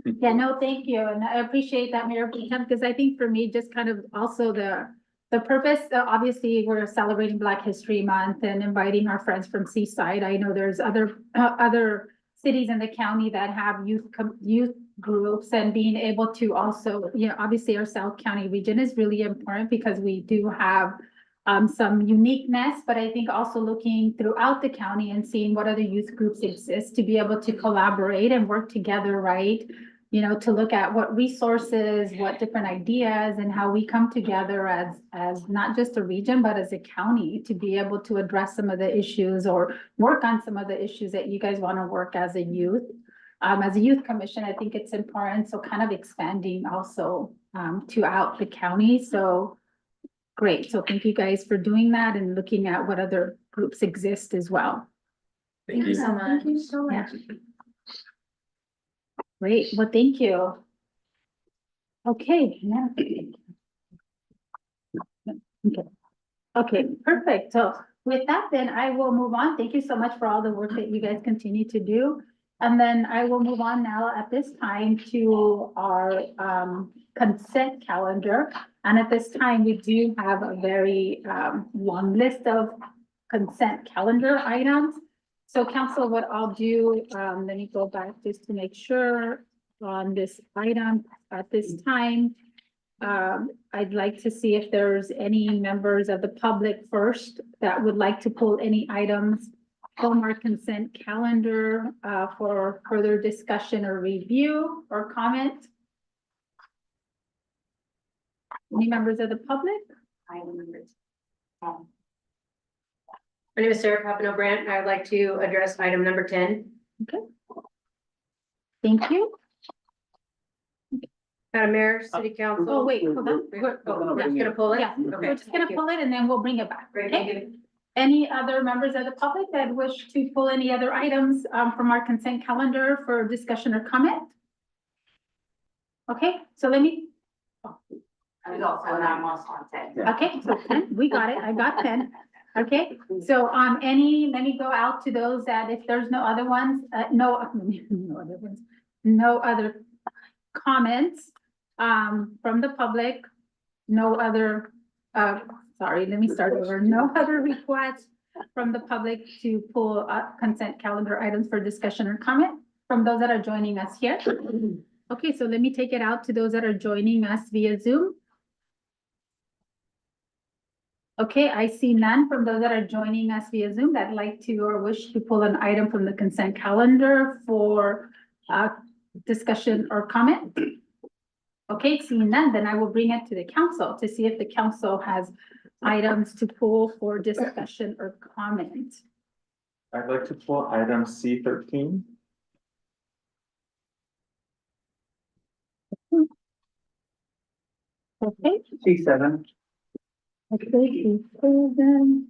Yeah, no, thank you. And I appreciate that, Mayor Pro Tem, because I think for me, just kind of also the purpose, obviously, we're celebrating Black History Month and inviting our friends from Seaside. I know there's other cities in the county that have youth groups, and being able to also, you know, obviously our South County region is really important because we do have some uniqueness, but I think also looking throughout the county and seeing what other youth groups exist to be able to collaborate and work together, right? You know, to look at what resources, what different ideas, and how we come together as not just a region, but as a county to be able to address some of the issues or work on some of the issues that you guys want to work as a youth. As a youth commission, I think it's important. So kind of expanding also throughout the county. So great. So thank you guys for doing that and looking at what other groups exist as well. Thank you. So much. Thank you so much. Great. Well, thank you. Okay. Yeah. Okay. Okay, perfect. So with that, then I will move on. Thank you so much for all the work that you guys continue to do. And then I will move on now at this time to our consent calendar. And at this time, we do have a very long list of consent calendar items. So council, what I'll do, let me go back just to make sure on this item at this time. I'd like to see if there's any members of the public first that would like to pull any items from our consent calendar for further discussion or review or comment. Any members of the public? My name is Sarah Papano Brandt, and I would like to address item number 10. Okay. Thank you. Madam Mayor, City Council. Oh, wait, hold on. Just gonna pull it? Yeah, Okay, we're just gonna thank you. pull it and then we'll bring it back. Great, Okay? thank you. Any other members of the public that wish to pull any other items from our consent calendar for discussion or comment? Okay, so let me. Okay, so 10, we got it. I got 10. Okay, so let me go out to those that if there's no other ones, no other comments from the public, no other, sorry, let me start over. No other requests from the public to pull consent calendar items for discussion or comment from those that are joining us here. Okay, so let me take it out to those that are joining us via Zoom. Okay, I see none from those that are joining us via Zoom that'd like to or wish to pull an item from the consent calendar for discussion or comment. Okay, seeing none, then I will bring it to the council to see if the council has items to pull for discussion or comment. I'd like to pull item C13. Okay. C7. Okay, C7.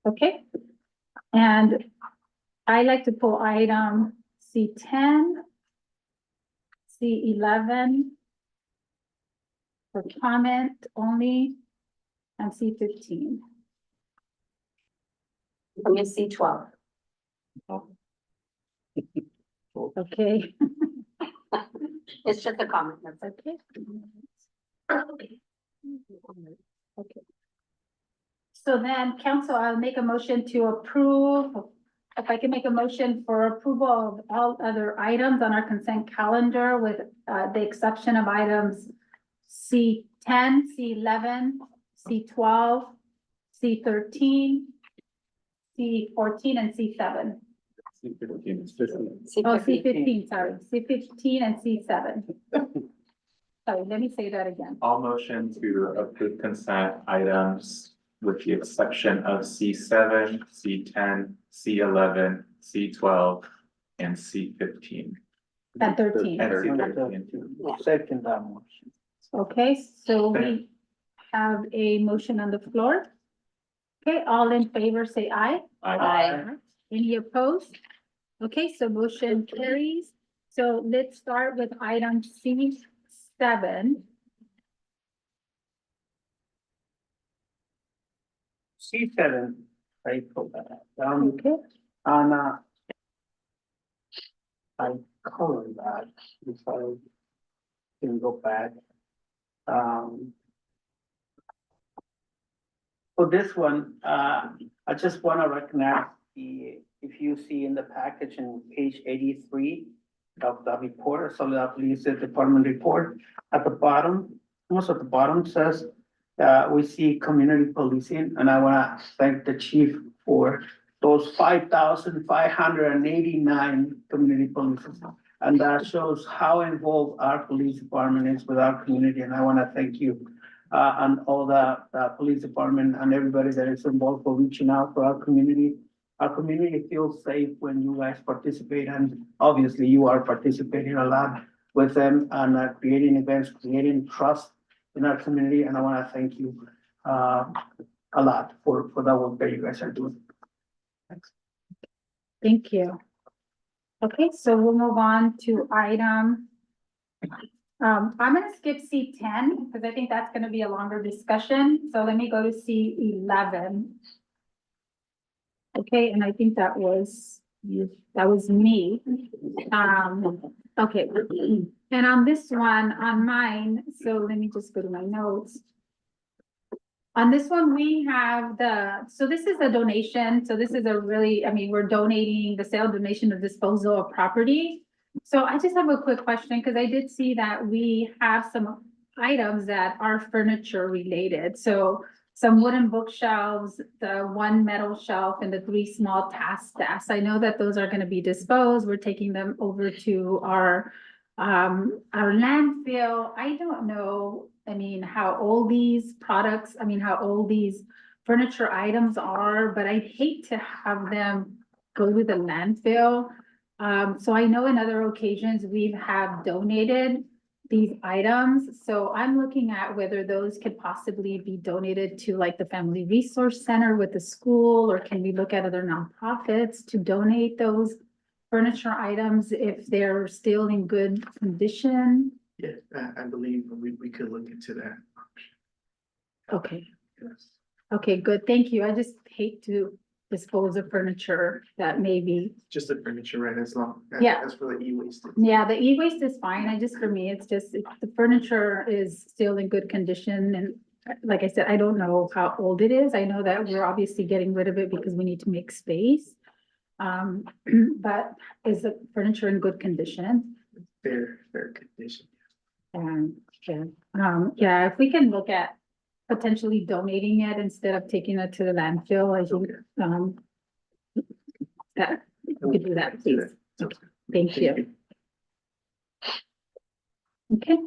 Okay, and I like to pull item C10, C11 for comment only, and C15. I'm gonna see 12. Okay. It's just a comment. That's Okay. Okay. So then, council, I'll make a motion to approve, if I can make a motion for approval of all other items on our consent calendar with the exception of items C10, C11, C12, C13, C14, and C7. Oh, C15, sorry, C15 and C7. Sorry, let me say that again. I'll motion to approve consent items with the exception of C7, C10, C11, C12, and C15. And 13. And C13. Second that motion. Okay, so we have a motion on the floor. Okay, all in favor, say aye. Aye. Any opposed? Okay, so motion carries. So let's start with item C7. C7, I put that, Okay. and, I color that, if I can go back. For this one, I just wanna recognize if you see in the package in page 83 of the report, Soledad Police Department report, at the bottom, almost at the bottom says, we see community policing, and I wanna thank the chief for those 5,589 community policers. And that shows how involved our police department is with our community, and I wanna thank you. And all the police department and everybody that is involved for reaching out for our community. Our community feels safe when you guys participate, and obviously you are participating a lot with them and creating events, creating trust in our community, and I wanna thank you a lot for that work that you guys are doing. Thanks. Thank you. Okay, so we'll move on to item. I'm gonna skip C10 because I think that's gonna be a longer discussion. So let me go to C11. Okay, and I think that was me. Okay, and on this one, on mine, so let me just go to my notes. On this one, we have so this is a donation. So this is a really, I mean, we're donating the sale, donation, or disposal of property. So I just have a quick question, because I did see that we have some items that are furniture related. So some wooden bookshelves, the one metal shelf, and the 3 small task desks. I know that those are gonna be disposed. We're taking them over to our landfill. I don't know, I mean, how old these products, how old these furniture items are, but I'd hate to have them go to the landfill. So I know in other occasions we have donated these items, so I'm looking at whether those could possibly be donated to like the Family Resource Center with the school, or can we look at other nonprofits to donate those furniture items if they're still in good condition? Yes, I believe we could look into that. Okay, Yes. okay, good, thank you. I just hate to dispose of furniture that maybe. Just the furniture, right, as long. Yeah. As for the e-waste. Yeah, the e-waste is fine. For me, it's just, if the furniture is still in good condition, and like I said, I don't know how old it is. I know that we're obviously getting rid of it because we need to make space. But is the furniture in good condition? Fair condition. And, yeah, if we can look at potentially donating it instead of taking it to the landfill, I think, that we could do that, please. Thank you. Okay,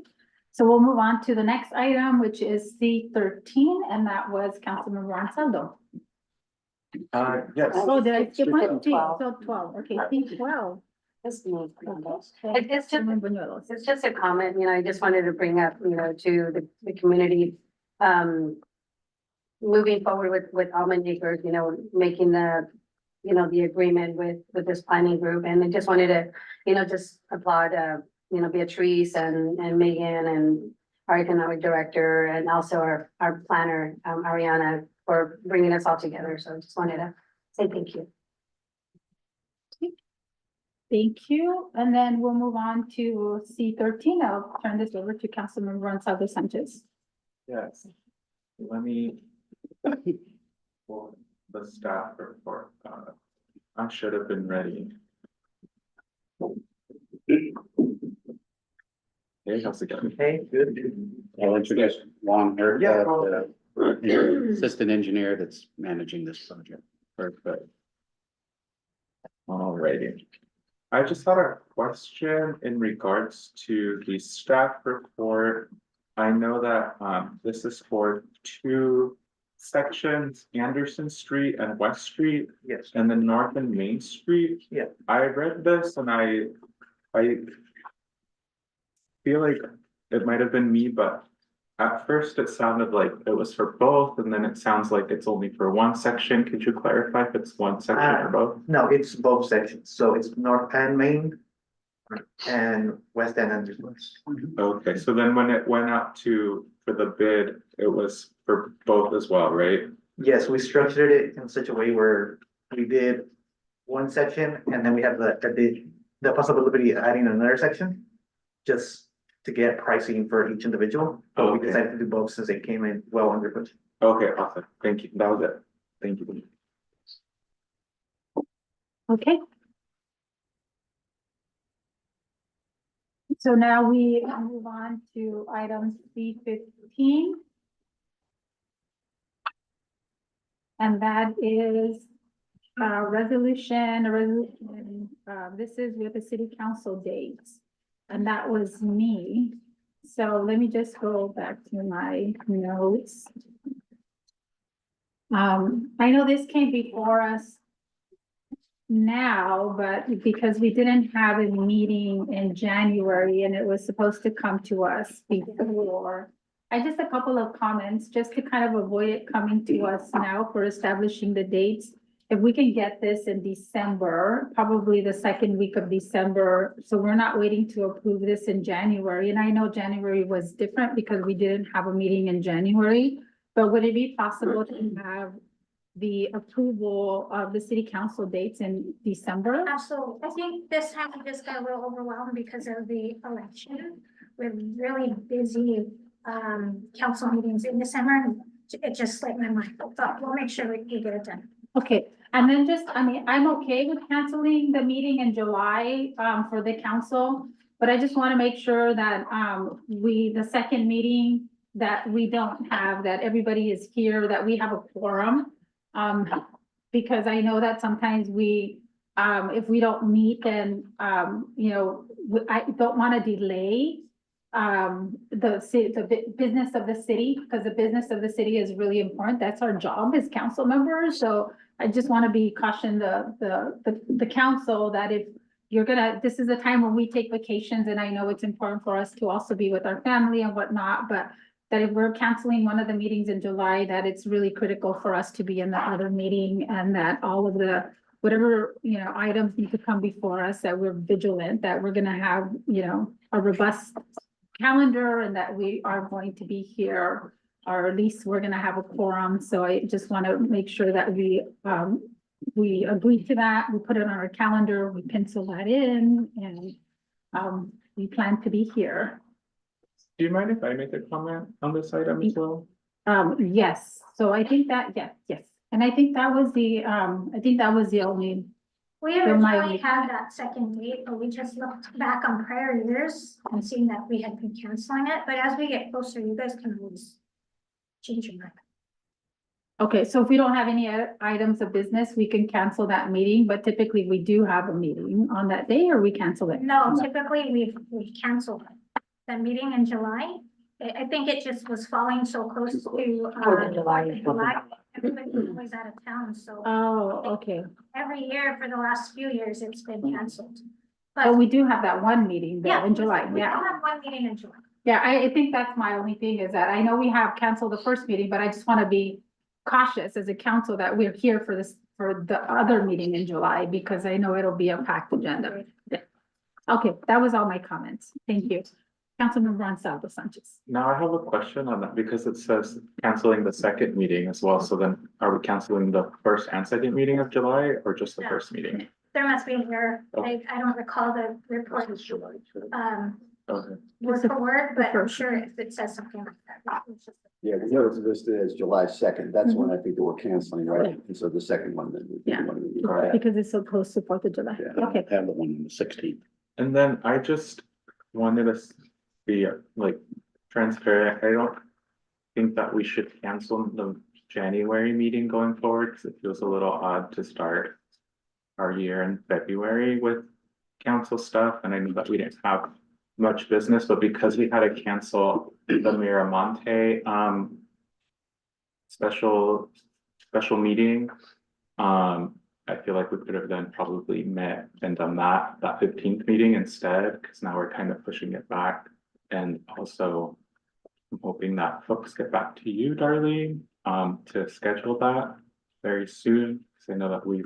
so we'll move on to the next item, which is C13, and that was Councilmember Ansaldo. Yes. Oh, did I skip one? 12. So 12, okay, C12. It's just, Buñuelos. it's just a comment, I just wanted to bring up, to the community, moving forward with Almond Acres, making the, the agreement with this planning group, and I just wanted to, just applaud, Beatrice and Megan and our economic director, and also our planner, Ariana, for bringing us all together, so I just wanted to say thank you. Thank you, and then we'll move on to C13. I'll turn this over to Councilmember Gonzalez Sanchez. Yes. Let me. For the staff report, I should have been ready. Hey, how's it going? Hey, good. I'll introduce Juan here, Yeah. assistant engineer that's managing this project. Perfect. Alrighty. I just had a question in regards to the staff report. I know that this is for 2 sections, Anderson Street and West Street. Yes. And then North and Main Street. Yeah. I read this and I feel like it might have been me, but at first it sounded like it was for both, and then it sounds like it's only for one section. Could you clarify if it's one section or both? No, it's both sections, so it's North and Main. and West End and West. Okay, so then when it went out for the bid, it was for both as well, right? Yes, we structured it in such a way where we did one section and then we have the possibility of adding another section. Just to get pricing for each individual, but we Okay. decided to do both since they came in well under budget. Okay, awesome. Thank you. That was it. Thank you. Okay. So now we move on to item C15. And that is a resolution, this is with the city council dates. And that was me. So let me just go back to my notes. I know this came before us now, but because we didn't have a meeting in January and it was supposed to come to us before. Just a couple of comments, just to kind of avoid it coming to us now for establishing the dates. If we can get this in December, probably the second week of December, so we're not waiting to approve this in January. And I know January was different because we didn't have a meeting in January. But would it be possible to have the approval of the city council dates in December? Absolutely. I think this time we just got a little overwhelmed because of the election. We're really busy council meetings in December. It just slipped my mind. But we'll make sure we get it done. Okay, and then I'm okay with canceling the meeting in July for the council. But I just want to make sure that the second meeting that we don't have, that everybody is here, that we have a quorum. Because I know that sometimes if we don't meet, then I don't want to delay the business of the city, because the business of the city is really important. That's our job as council members. So I just want to be caution the council that if you're this is a time when we take vacations, and I know it's important for us to also be with our family and whatnot, but that if we're canceling one of the meetings in July, that it's really critical for us to be in the other meeting, and that all of whatever, items need to come before us, that we're vigilant, that we're gonna have, a robust calendar, and that we are going to be here, or at least we're gonna have a quorum. So I just want to make sure that we agree to that, we put it on our calendar, we pencil that in, and we plan to be here. Do you mind if I make a comment on this item as well? Yes, so I think that, yes. And I think that was the only. We originally had that second date, but we just looked back on prior years and seen that we had been canceling it. But as we get closer, you guys can always change your mind. Okay, so if we don't have any items of business, we can cancel that meeting, but typically we do have a meeting on that day, or we cancel it? No, typically we've canceled that meeting in July. I think it just was falling so close to July. Everybody was always out of town, so. Oh, okay. Every year for the last few years, it's been canceled. But we do have that one meeting though in July, We yeah. have one meeting in July. Yeah, I think that's my only thing, is that I know we have canceled the first meeting, but I just want to be cautious as a council that we're here for the other meeting in July, because I know it'll be a packed agenda. Yeah. Okay, that was all my comments. Thank you. Councilmember Ansaldo Sanchez. Now I have a question on that because it says canceling the second meeting as well. So then are we canceling the first and second meeting of July, or just the No. first meeting? There must be an error. Okay. I don't recall the report, Okay. word for word, but I'm sure if it says something like that. It's just- Yeah, we know it's listed as July 2nd. That's when I think that we're canceling, right? And so the second one then would be the one we need to have. Because it's so close to 4th of July. Yeah. Okay. Have the one on the 16th. And then I just wanted to be like transparent. I don't think that we should cancel the January meeting going forward, because it feels a little odd to start our year in February with council stuff. And I knew that we didn't have much business, but because we had to cancel the Miramonte special meeting, I feel like we could have then probably met and done that 15th meeting instead, because now we're kind of pushing it back. And also, I'm hoping that folks get back to you, Darlene, to schedule that very soon, because I know that we've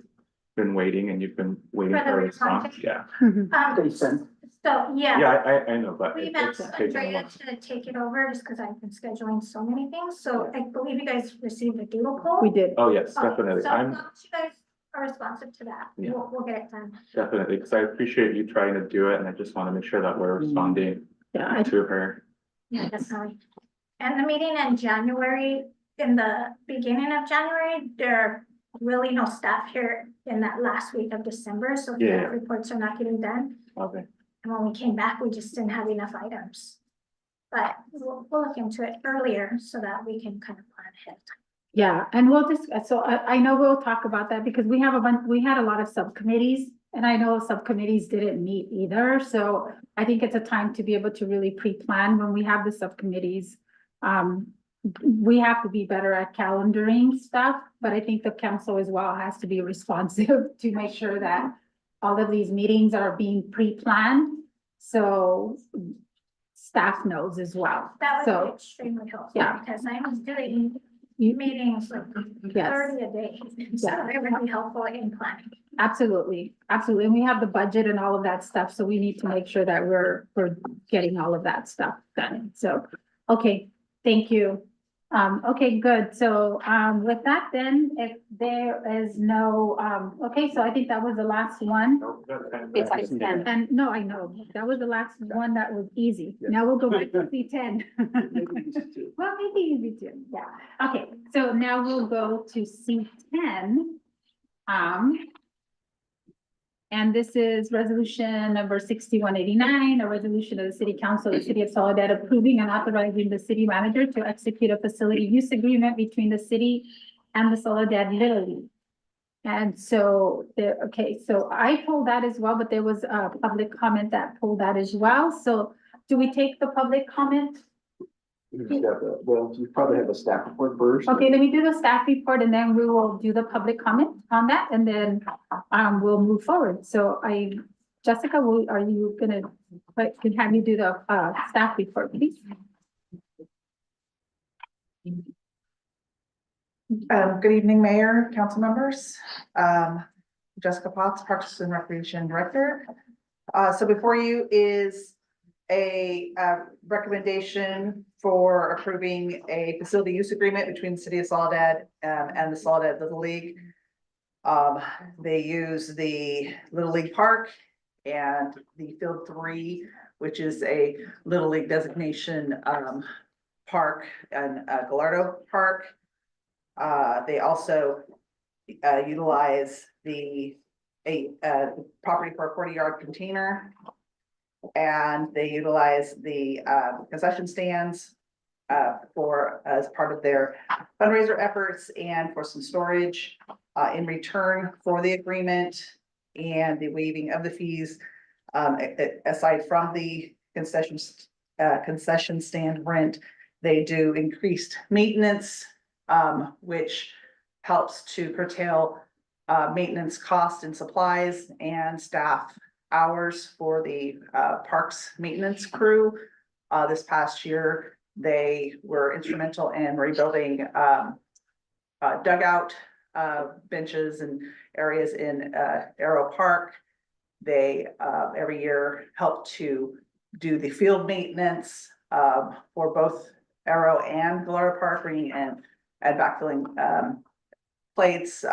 been waiting and you've been waiting For the for a response. response? Yeah. So, Yeah, I know, but we've it's asked taken a Andrea while. to take it over just because I've been scheduling so many things. So I believe you guys received a doodle poll. We did. Oh, yes, Okay, definitely. So as I'm long as you guys are responsive to that, Yeah. we'll get it done. definitely, because I appreciate you trying to do it, and I just want to make sure that we're responding Yeah, to her. Yeah, definitely. And the meeting in January, in the beginning of January, there are really no staff here in that last week of December, so the Yeah. reports are not getting done. Okay. And when we came back, we just didn't have enough items. But we'll look into it earlier so that we can kind of plan ahead of time. Yeah, and we'll just, so I know we'll talk about that because we have we had a lot of subcommittees. And I know subcommittees didn't meet either, so I think it's a time to be able to really pre-plan when we have the subcommittees. We have to be better at calendaring stuff, but I think the council as well has to be responsive to make sure that all of these meetings are being pre-planned, so staff knows as well. That would So, be extremely helpful. yeah. Because I was doing You- meetings like Yes. 30 a day. So Yeah. it would be helpful in planning. Absolutely, absolutely. And we have the budget and all of that stuff, so we need to make sure that we're getting all of that stuff done. So, okay, thank you. Okay, good. So, with that then, if there is no, okay, so I think that was the last one. Besides 10. And no, I know, that was the last one that was easy. Now we'll go back to C10. Well, maybe easy too, yeah. Okay, so now we'll go to C10. And this is resolution number 6189, a resolution of the City Council of the City of Soledad approving and authorizing the city manager to execute a facility use agreement between the city and the Soledad Little League. And so there, okay, so I pulled that as well, but there was a public comment that pulled that as well. So do we take the public comment? Well, you probably have a staff report first. Okay, let me do the staff report and then we will do the public comment on that and then we'll move forward. So Jessica, are you gonna, can have you do the staff report, please? Good evening, Mayor, council members. Jessica Potts, Parks and Recreation Director. So before you is a recommendation for approving a facility use agreement between the City of Soledad and the Soledad Little League. They use the Little League Park and the Field 3, which is a Little League designation park and Gallardo Park. They also utilize the property for a 40-yard container. And they utilize the concession stands as part of their fundraiser efforts and for some storage in return for the agreement and the waiving of the fees. Aside from the concession stand rent, they do increased maintenance, which helps to curtail maintenance costs and supplies and staff hours for the parks maintenance crew. This past year, they were instrumental in rebuilding dugout benches and areas in Arrow Park. They every year help to do the field maintenance for both Arrow and Gallardo Park, bringing in and backfilling plates,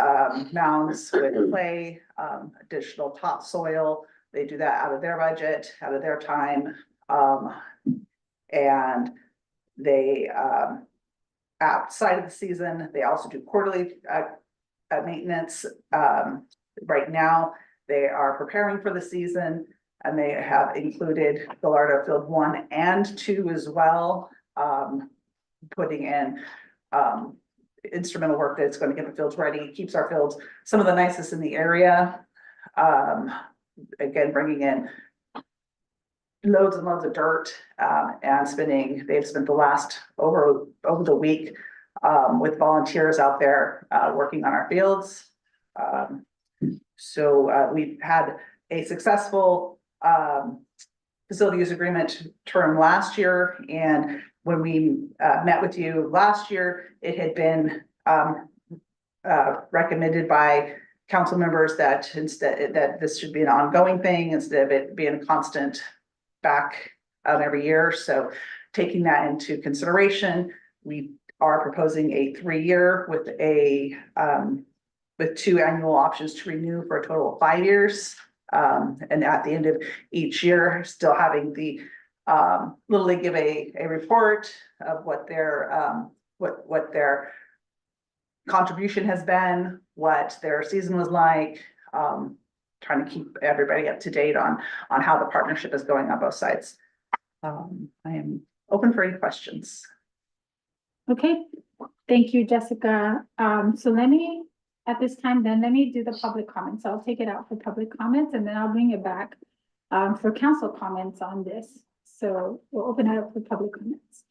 mounds with clay, additional topsoil. They do that out of their budget, out of their time. And they, outside of the season, they also do quarterly maintenance. Right now, they are preparing for the season and they have included Gallardo Field 1 and 2 as well. Putting in instrumental work that's going to get the fields ready, keeps our fields some of the nicest in the area. Again, bringing in loads and loads of dirt and they've spent the last over the week with volunteers out there working on our fields. So we've had a successful facility use agreement term last year, and when we met with you last year, it had been recommended by council members that instead that this should be an ongoing thing instead of it being a constant back every year. So taking that into consideration, we are proposing a 3-year with 2 annual options to renew for a total of 5 years. And at the end of each year, still having the Little League give a report of what their contribution has been, what their season was like, trying to keep everybody up to date on how the partnership is going on both sides. I am open for any questions. Okay, thank you, Jessica. So at this time, then let me do the public comments. I'll take it out for public comments and then I'll bring it back for council comments on this. So we'll open it up for public comments.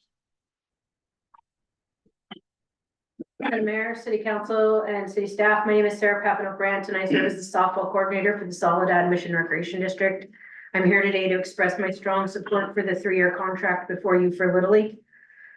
Madam Mayor, City Council, and City Staff, my name is Sarah Papano-Brandt, and I serve as the softball coordinator for the Soledad Mission Recreation District. I'm here today to express my strong support for the 3-year contract before you for Little League.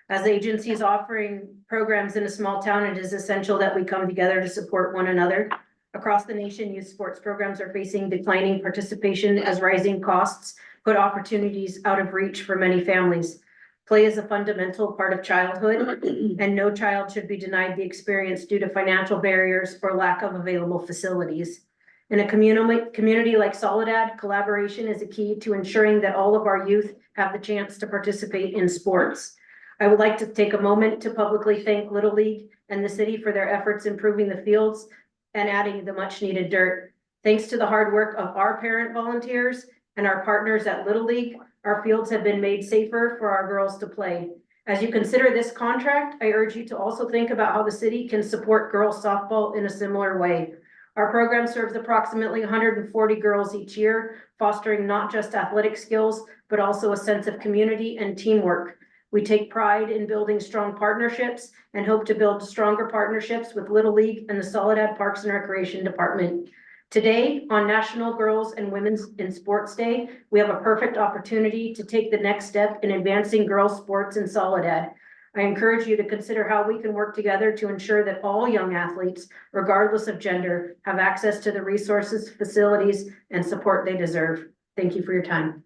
As agencies offering programs in a small town, it is essential that we come together to support one another. Across the nation, youth sports programs are facing declining participation as rising costs put opportunities out of reach for many families. Play is a fundamental part of childhood, and no child should be denied the experience due to financial barriers or lack of available facilities. In a community like Soledad, collaboration is a key to ensuring that all of our youth have the chance to participate in sports. I would like to take a moment to publicly thank Little League and the city for their efforts improving the fields and adding the much needed dirt. Thanks to the hard work of our parent volunteers and our partners at Little League, our fields have been made safer for our girls to play. As you consider this contract, I urge you to also think about how the city can support girls softball in a similar way. Our program serves approximately 140 girls each year, fostering not just athletic skills, but also a sense of community and teamwork. We take pride in building strong partnerships and hope to build stronger partnerships with Little League and the Soledad Parks and Recreation Department. Today, on National Girls and Women's in Sports Day, we have a perfect opportunity to take the next step in advancing girls' sports in Soledad. I encourage you to consider how we can work together to ensure that all young athletes, regardless of gender, have access to the resources, facilities, and support they deserve. Thank you for your time.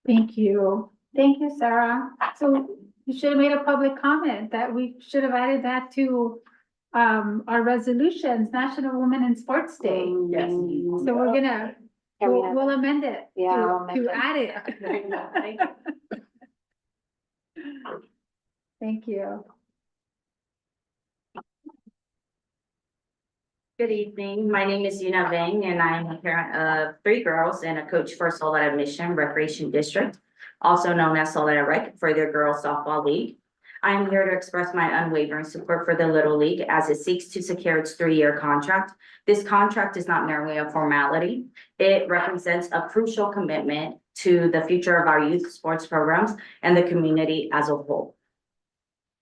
Thank you. Thank you, Sarah. So you should have made a public comment that we should have added that to our resolutions, National Women in Sports Day. Yes. So we're gonna, we'll amend it to add it. Thank you. Good evening. My name is Yuna Vang, and I am a parent of 3 girls and a coach for Soledad Mission Recreation District, also known as Soledad Rec for their girls softball league. I am here to express my unwavering support for the Little League as it seeks to secure its 3-year contract. This contract is not merely a formality. It represents a crucial commitment to the future of our youth sports programs and the community as a whole.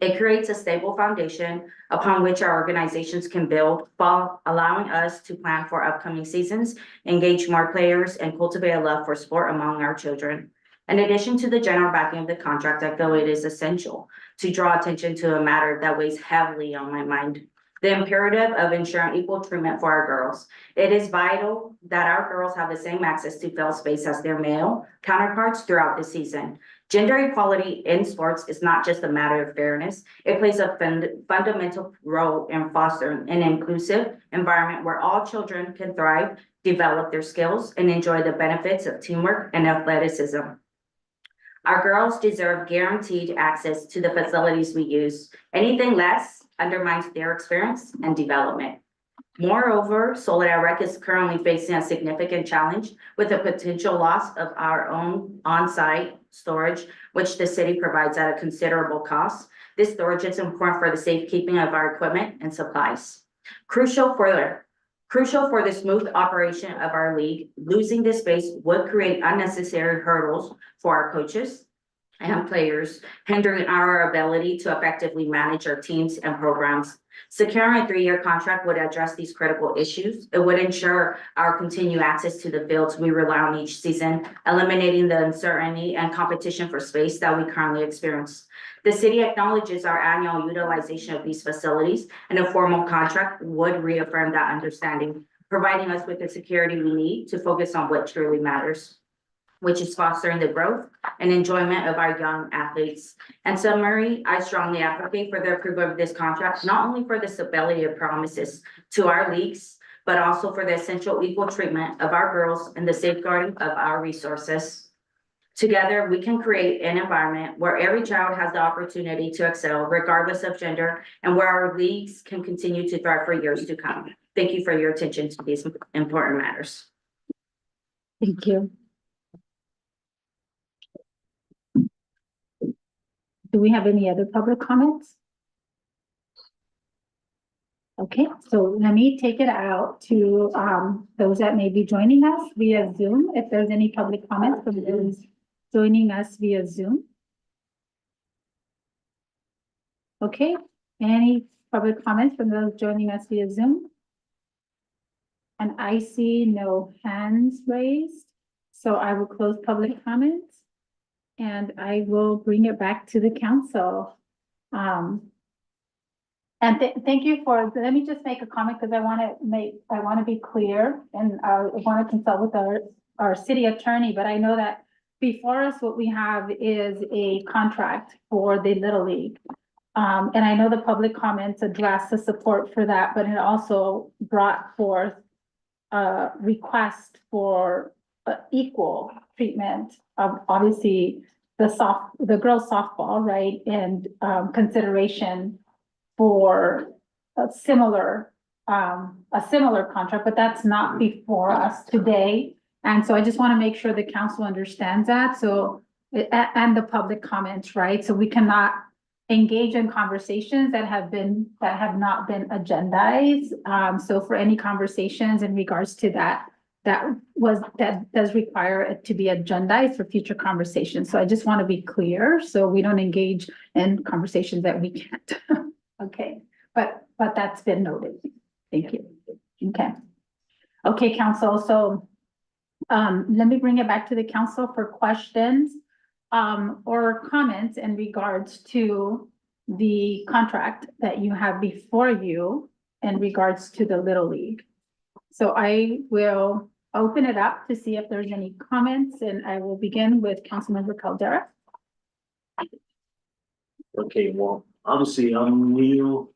It creates a stable foundation upon which our organizations can build, while allowing us to plan for upcoming seasons, engage more players, and cultivate a love for sport among our children. In addition to the general backing of the contract, I feel it is essential to draw attention to a matter that weighs heavily on my mind: the imperative of ensuring equal treatment for our girls. It is vital that our girls have the same access to field space as their male counterparts throughout the season. Gender equality in sports is not just a matter of fairness. It plays a fundamental role in fostering an inclusive environment where all children can thrive, develop their skills, and enjoy the benefits of teamwork and athleticism. Our girls deserve guaranteed access to the facilities we use. Anything less undermines their experience and development. Moreover, Soledad Rec is currently facing a significant challenge with the potential loss of our own on-site storage, which the city provides at a considerable cost. This storage is important for the safekeeping of our equipment and supplies. Crucial for the smooth operation of our league, losing this space would create unnecessary hurdles for our coaches and players, hindering our ability to effectively manage our teams and programs. Securing a 3-year contract would address these critical issues. It would ensure our continued access to the fields we rely on each season, eliminating the uncertainty and competition for space that we currently experience. The city acknowledges our annual utilization of these facilities, and a formal contract would reaffirm that understanding, providing us with the security we need to focus on what truly matters. which is fostering the growth and enjoyment of our young athletes. In summary, I strongly advocate for the approval of this contract, not only for the stability it promises to our leagues, but also for the essential equal treatment of our girls and the safeguarding of our resources. Together, we can create an environment where every child has the opportunity to excel regardless of gender and where our leagues can continue to thrive for years to come. Thank you for your attention to these important matters. Thank you. Do we have any other public comments? Okay, so let me take it out to those that may be joining us via Zoom. If there's any public comments from those joining us via Zoom. Okay, any public comments from those joining us via Zoom? And I see no hands raised, so I will close public comments. And I will bring it back to the council. And thank you for, let me just make a comment because I want to be clear and I want to consult with our city attorney, but I know that before us, what we have is a contract for the Little League. And I know the public comments address the support for that, but it also brought forth a request for equal treatment of obviously the girls softball, right? And consideration for a similar contract, but that's not before us today. And so I just want to make sure the council understands that. So, and the public comments, right? So we cannot engage in conversations that have not been agendized. So for any conversations in regards to that does require it to be agendized for future conversations. So I just want to be clear, so we don't engage in conversations that we can't. Okay, but that's been noted. Thank you. Okay, council. So let me bring it back to the council for questions or comments in regards to the contract that you have before you in regards to the Little League. So I will open it up to see if there's any comments, and I will begin with Councilmember Caldera. Okay, well, obviously I'm new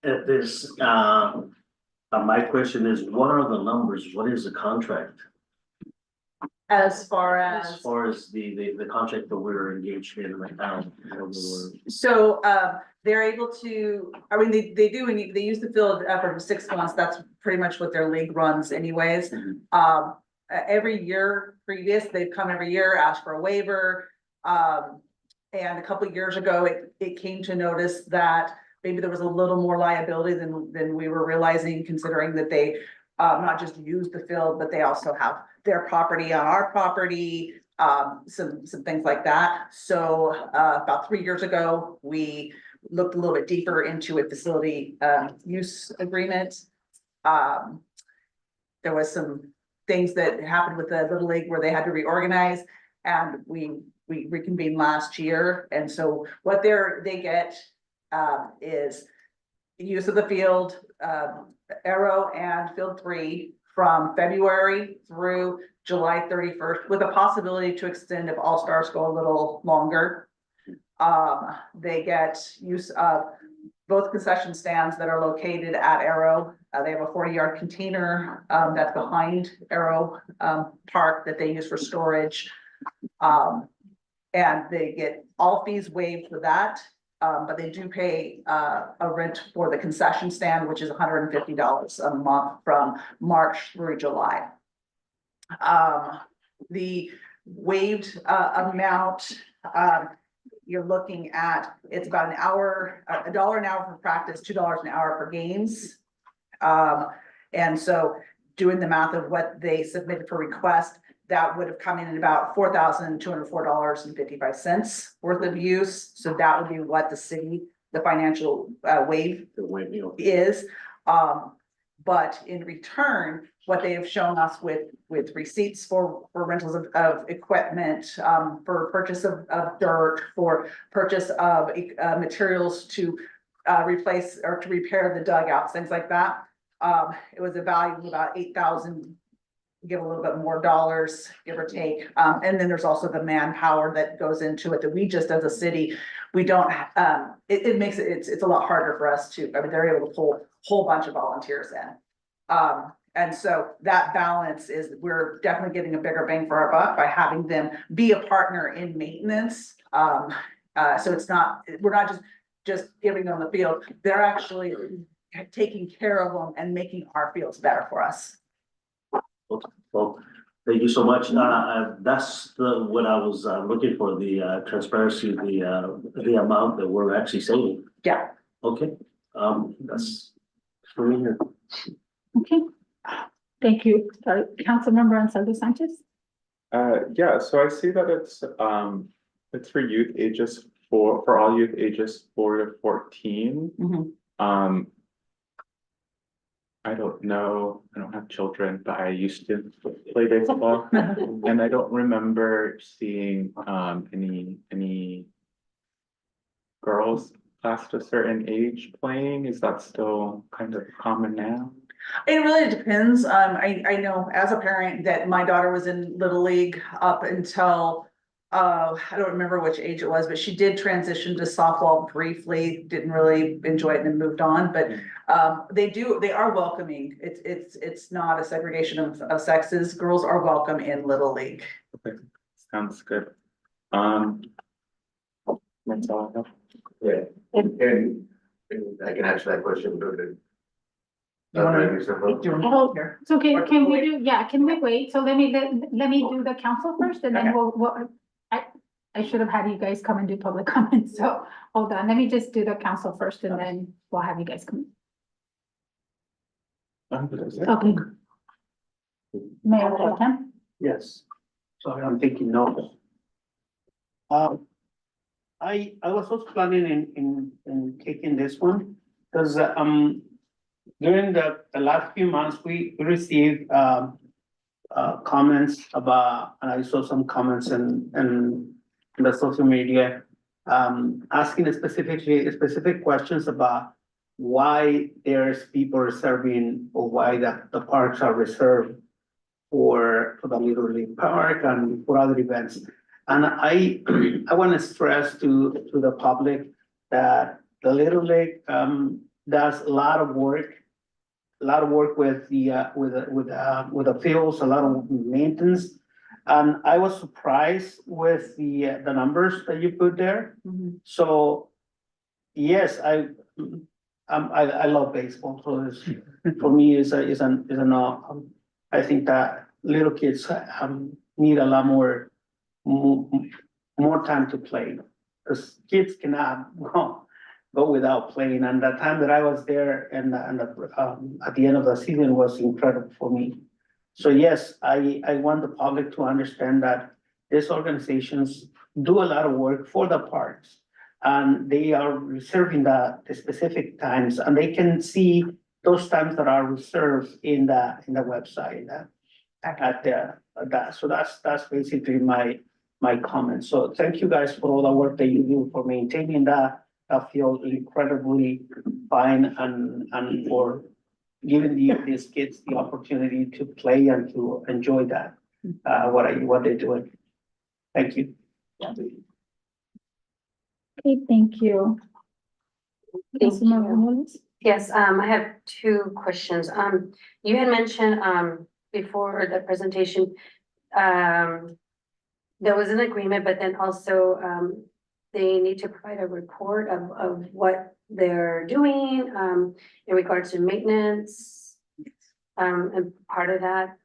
at this. My question is, what are the numbers? What is the contract? As far As as, far as the contract that we're engaged in right now. so, they're able to, I mean, they do, and they use the field for 6 months. That's pretty much what their league runs anyways. Every year previous, they've come every year, asked for a waiver. And a couple of years ago, it came to notice that maybe there was a little more liability than we were realizing, considering that they not just use the field, but they also have their property on our property, some things like that. So about 3 years ago, we looked a little bit deeper into a facility use agreement. There was some things that happened with the Little League where they had to reorganize, and we reconvened last year. And so what they get is use of the field, Arrow and Field 3 from February through July 31st, with a possibility to extend if All Stars go a little longer. They get use of both concession stands that are located at Arrow. They have a 40-yard container that's behind Arrow Park that they use for storage. And they get all fees waived for that. But they do pay a rent for the concession stand, which is $150 a month from March through July. The waived amount, you're looking at, it's about an hour, $1 an hour for practice, $2 an hour for games. And so doing the math of what they submitted for request, that would have come in at about $4,204.55 worth of use. So that would be what the city, the financial waive is. But in return, what they have shown us with receipts for rentals of equipment, for purchase of dirt, for purchase of materials to replace or to repair the dugouts, things like that. It was a value of about $8,000 give a little bit more dollars, give or take. And then there's also the manpower that goes into it that we just as a city, we don't, it makes it's a lot harder for us to, I mean, they're able to pull a whole bunch of volunteers in. And so that balance is, we're definitely getting a bigger bang for our buck by having them be a partner in maintenance. So it's not, we're not just giving them the field, they're actually taking care of them and making our fields better for us. Well, thank you so much. That's what I was looking for, the transparency, the amount that we're actually saving. Yeah. Okay, that's for me here. Okay. Thank you. Councilmember Ansaldo Sanchez. Yeah, so I see that it's for youth ages for all youth ages 4 to 14. I don't know, I don't have children, but I used to play baseball. And I don't remember seeing any girls past a certain age playing. Is that still kind of common now? It really depends. I know as a parent that my daughter was in Little League up until, I don't remember which age it was, but she did transition to softball briefly, didn't really enjoy it and then moved on, but they are welcoming. It's not a segregation of sexes. Girls are welcome in Little League. Okay, sounds good. That's all I have. Yeah, and I can answer that question, but Oh, it's okay, can we do, yeah, can we wait? So let me do the council first and then I should have had you guys come and do public comments, so hold on, let me just do the council first and then we'll have you guys come. Okay. Mayor Pro Tem? Yes, sorry, I'm taking notes. I was also planning in taking this one, because during the last few months, we received comments about, and I saw some comments in the social media, asking specific questions about why there's people reserving, or why the parks are reserved for the Little League Park and for other events. And I want to stress to the public that the Little League does a lot of work with the fields, a lot of maintenance. And I was surprised with the numbers that you put there. So yes, I love baseball. So for me, I think that little kids need a lot more time to play, because kids cannot go without playing. And the time that I was there and at the end of the season was incredible for me. So yes, I want the public to understand that these organizations do a lot of work for the parks, and they are reserving the specific times, and they can see those times that are reserved in the website at that. So that's basically my comment. So thank you guys for all the work that you do for maintaining that. I feel incredibly fine and for giving these kids the opportunity to play and to enjoy that, what they're doing. Thank you. Okay, thank you. Councilmember Morales? Yes, I have two questions. You had mentioned, before the presentation, there was an agreement, but then also, they need to provide a report of what they're doing, in regards to maintenance. And part of that,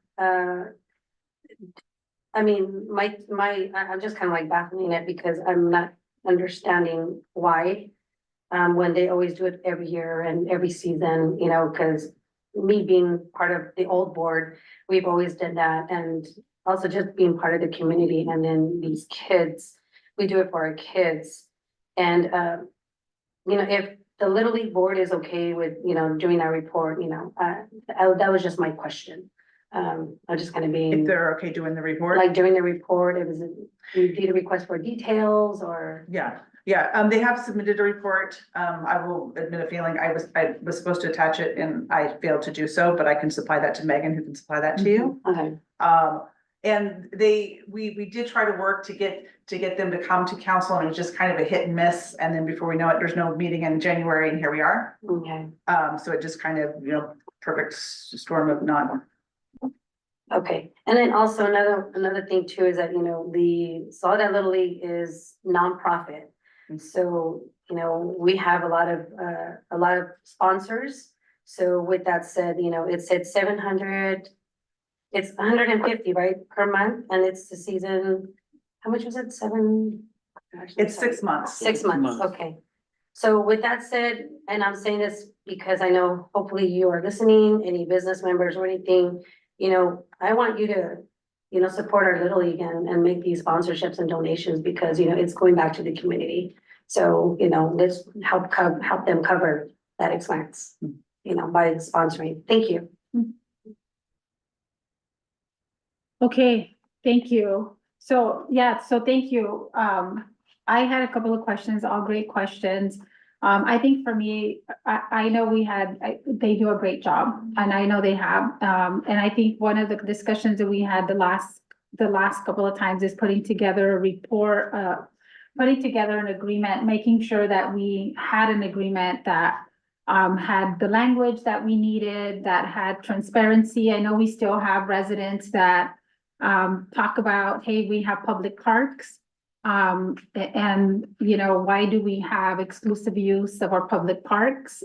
I mean, I'm just kind of like baffling it because I'm not understanding why. When they always do it every year and every season, you know, because me being part of the old board, we've always did that, and also just being part of the community, and then these kids, we do it for our kids. And, you know, if the Little League board is okay with, you know, doing that report, you know, that was just my question. I'm just kind of being. If they're okay doing the report? Like doing the report, it was, you did a request for details or? Yeah, Yeah, they have submitted a report. I will admit a feeling, I was supposed to attach it and I failed to do so, but I can supply that to Megan, who can supply that to you. Okay. And we did try to work to get them to come to council, and it was just kind of a hit and miss. And then before we know it, there's no meeting in January, and here we are. Okay. So it just kind of, perfect storm of not. Okay, and then also another thing too is that, the Soledad Little League is nonprofit. So, we have a lot of sponsors. So with that said, it said 700, it's 150, right, per month, and it's the season, how much was it, It's 6 months. 6 months, okay. So with that said, and I'm saying this because I know hopefully you are listening, any business members or anything, I want you to, support our Little League and make these sponsorships and donations because, it's going back to the community. So, let's help them cover that expense, by sponsoring. Thank you. Okay, thank you. So, thank you. I had a couple of questions, all great questions. I think for me, I know they do a great job and I know they have. And I think one of the discussions that we had the last couple of times is putting together a report, putting together an agreement, making sure that we had an agreement that had the language that we needed, that had transparency. I know we still have residents that talk about, hey, we have public parks. And why do we have exclusive use of our public parks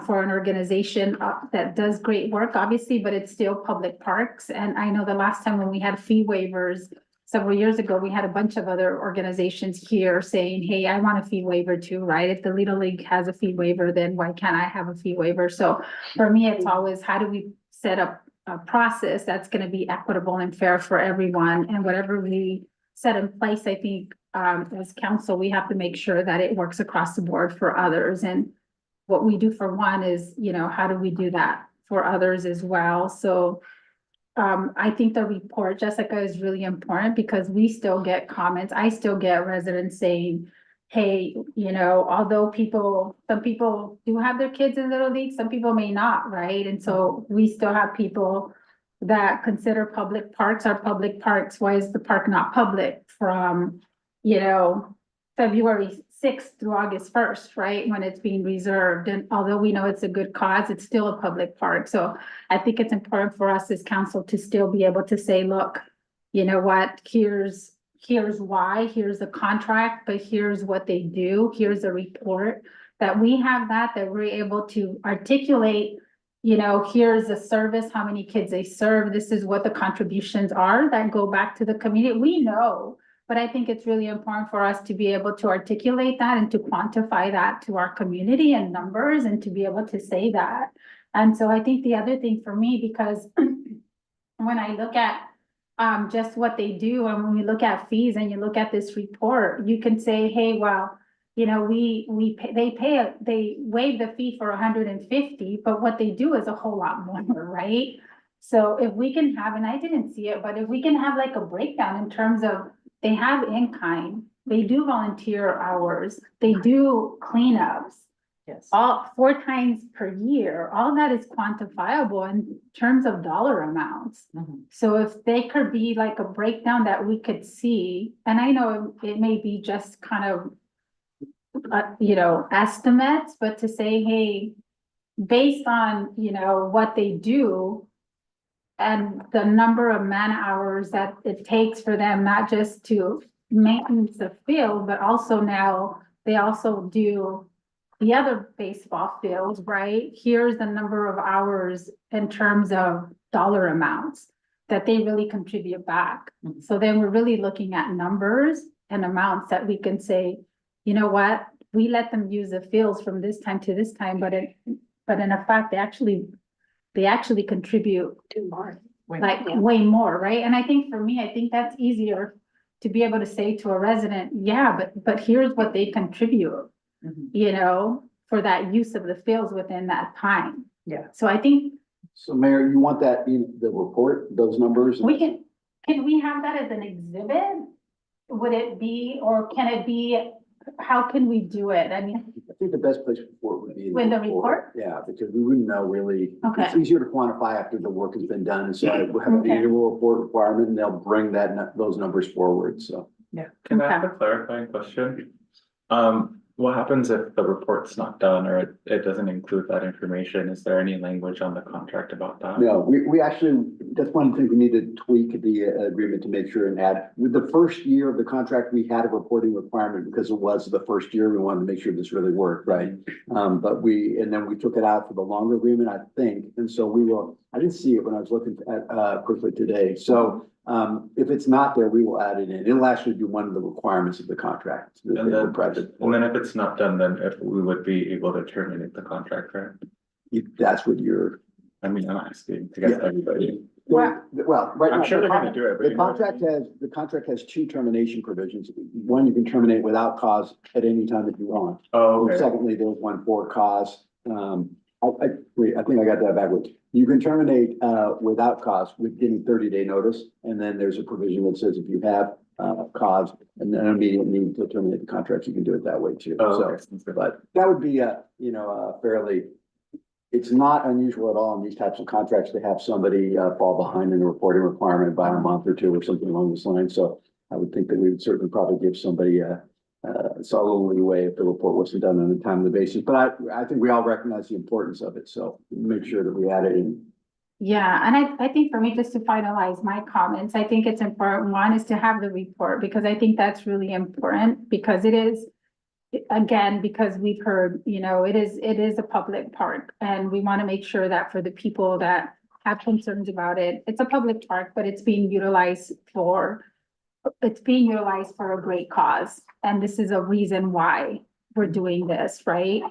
for an organization that does great work, obviously, but it's still public parks. And I know the last time when we had fee waivers several years ago, we had a bunch of other organizations here saying, hey, I want a fee waiver too, right? If the Little League has a fee waiver, then why can't I have a fee waiver? So for me, it's always, how do we set up a process that's going to be equitable and fair for everyone? And whatever we set in place, I think, as council, we have to make sure that it works across the board for others. And what we do for one is, how do we do that for others as well? So I think the report, Jessica, is really important because we still get comments. I still get residents saying, hey, although some people do have their kids in Little League, some people may not, right? And so we still have people that consider public parks are public parks. Why is the park not public from, February 6th through August 1st, right? When it's being reserved. And although we know it's a good cause, it's still a public park. So I think it's important for us as council to still be able to say, look, you know what, here's why, here's the contract, but here's what they do. Here's a report that we have that we're able to articulate, here's a service, how many kids they serve. This is what the contributions are that go back to the community. We know, but I think it's really important for us to be able to articulate that and to quantify that to our community in numbers and to be able to say that. And so I think the other thing for me, because when I look at just what they do, and when we look at fees and you look at this report, you can say, hey, well, they waive the fee for 150, but what they do is a whole lot more, right? So if we can have, and I didn't see it, but if we can have like a breakdown in terms of they have in-kind, they do volunteer hours, they do cleanups. Yes. All 4 times per year, all that is quantifiable in terms of dollar amounts. So if they could be like a breakdown that we could see, and I know it may be just kind of, estimates, but to say, hey, based on, what they do and the number of man hours that it takes for them, not just to maintenance the field, but also now they also do the other baseball fields, right? Here's the number of hours in terms of dollar amounts that they really contribute back. So then we're really looking at numbers and amounts that we can say, you know what, we let them use the fields from this time to this time, but in effect, they actually contribute Do more. way more, right? And I think for me, I think that's easier to be able to say to a resident, yeah, but here's what they contribute, for that use of the fields within that time. Yeah. So I think So Mayor, you want that in the report, those numbers? can we have that as an exhibit? Would it be, or can it be how can we do it? I mean, I think the best place for it would be. in With the report? Yeah, because we wouldn't know really. Okay. It's easier to quantify after the work has been done, so I would have an Okay. annual report requirement, and they'll bring those numbers forward, so. Can I ask a clarifying question? What happens if the report's not done or it doesn't include that information? Is there any language on the contract about that? No, we actually, that's one thing we need to tweak the agreement to make sure and add. With the first year of the contract, we had a reporting requirement because it was the first year. We wanted to make sure this really worked, right? And then we took it out for the longer agreement, I think. And so we will, I didn't see it when I was looking at quickly today. So if it's not there, we will add it in. It'll actually be one of the requirements of the contract. And then if it's not done, then if we would be able to terminate the contract, right? That's what you're. I mean, I'm asking to get everybody. Well, right I'm now, sure they're gonna do it, but The you know- contract has two termination provisions. One, you can terminate without cause at any time that you want. Oh, okay. Secondly, there's one for cause. Wait, I think I got that backwards. You can terminate without cause with getting 30-day notice. And then there's a provision that says if you have cause and an immediate need to terminate the contract, you can do it that way too. Oh, So, okay. Sounds good. but that would be fairly, it's not unusual at all in these types of contracts to have somebody fall behind in the reporting requirement by a month or two or something along those lines. So I would think that we would certainly probably give somebody a solid leeway if the report wasn't done on a timely basis. But I think we all recognize the importance of it. So make sure that we add it in. yeah, and I think for me, just to finalize my comments, I think it's important, one is to have the report, because I think that's really important, because it is, again, because we've heard, it is a public park, and we want to make sure that for the people that have concerns about it, it's a public park, but it's being utilized for a great cause, and this is a reason why we're doing this, right?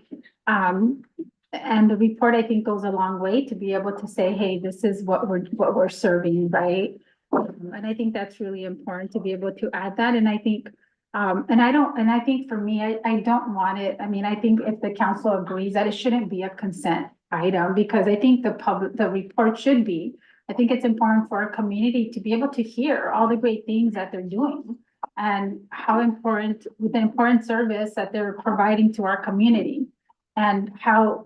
And the report, I think, goes a long way to be able to say, hey, this is what we're serving, right? And I think that's really important to be able to add that, and I think, I think for me, I don't want it, I mean, I think if the council agrees that it shouldn't be a consent item, because I think the report should be. I think it's important for our community to be able to hear all the great things that they're doing and how important, with the important service that they're providing to our community. And how,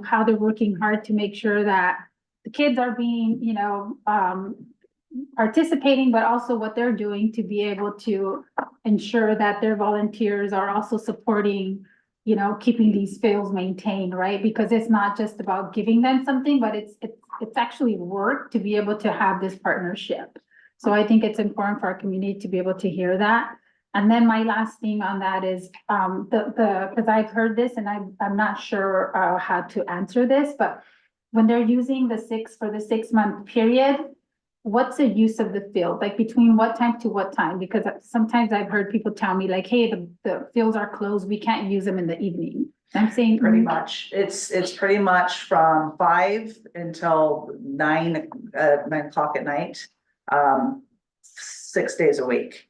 how they're working hard to make sure that the kids are being, participating, but also what they're doing to be able to ensure that their volunteers are also supporting, keeping these fields maintained, right? Because it's not just about giving them something, but it's actually work to be able to have this partnership. So I think it's important for our community to be able to hear that. And then my last thing on that is, because I've heard this and I'm not sure how to answer this, but when they're using the 6-month period, what's the use of the field? Like between what time to what time? Because sometimes I've heard people tell me like, hey, the fields are closed, we can't use them in the evening. I'm saying. Pretty much, it's pretty much from 5 until 9 o'clock at night, 6 days a week.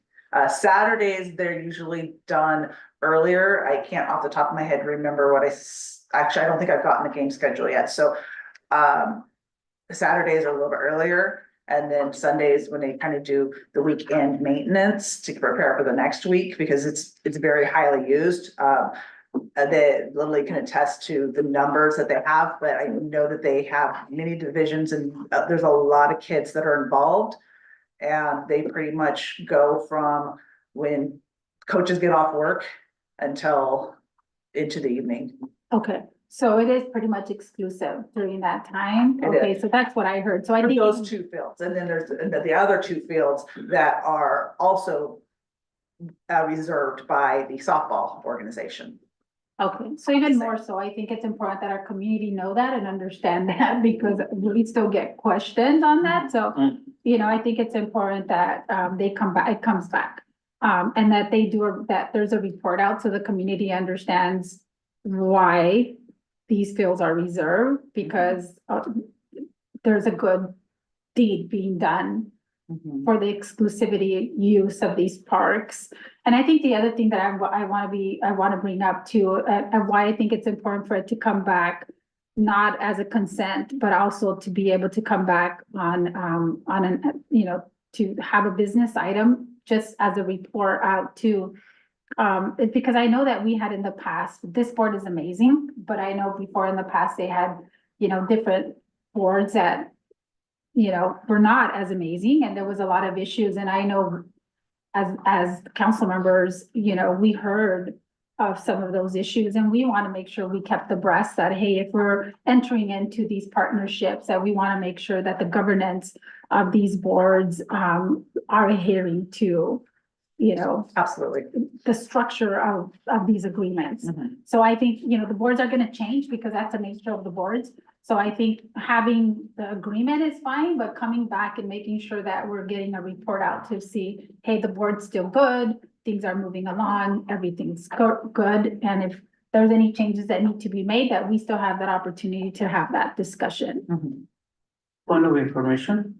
Saturdays, they're usually done earlier. I can't off the top of my head remember what actually, I don't think I've gotten the game schedule yet. So Saturdays are a little bit earlier. And then Sundays when they kind of do the weekend maintenance to prepare for the next week, because it's very highly used. They literally can attest to the numbers that they have, but I know that they have many divisions and there's a lot of kids that are involved. And they pretty much go from when coaches get off work until into the evening. Okay, so it is pretty much exclusive during that time. It Okay, is. so that's what I heard. So I For think. those 2 fields, and then there's the other 2 fields that are also reserved by the softball organization. Okay, so even more so, I think it's important that our community know that and understand that, because we still get questions on that. So, I think it's important that they come back, it comes back. And that that there's a report out so the community understands why these fields are reserved, because there's a good deed being done for the exclusivity use of these parks. And I think the other thing that I want to bring up too, and why I think it's important for it to come back, not as a consent, but also to be able to come back on to have a business item, just as a report out to It's because I know that we had in the past, this board is amazing, but I know before in the past, they had, different boards that, were not as amazing, and there was a lot of issues, and I know as council members, we heard of some of those issues, and we want to make sure we kept abreast that, hey, if we're entering into these partnerships, that we want to make sure that the governance of these boards, are adhering to, Absolutely. the structure of these agreements. So I think, the boards are gonna change because that's the nature of the boards. So I think having the agreement is fine, but coming back and making sure that we're getting a report out to see, hey, the board's still good, things are moving along, everything's good. And if there's any changes that need to be made, that we still have that opportunity to have that discussion. Point of information,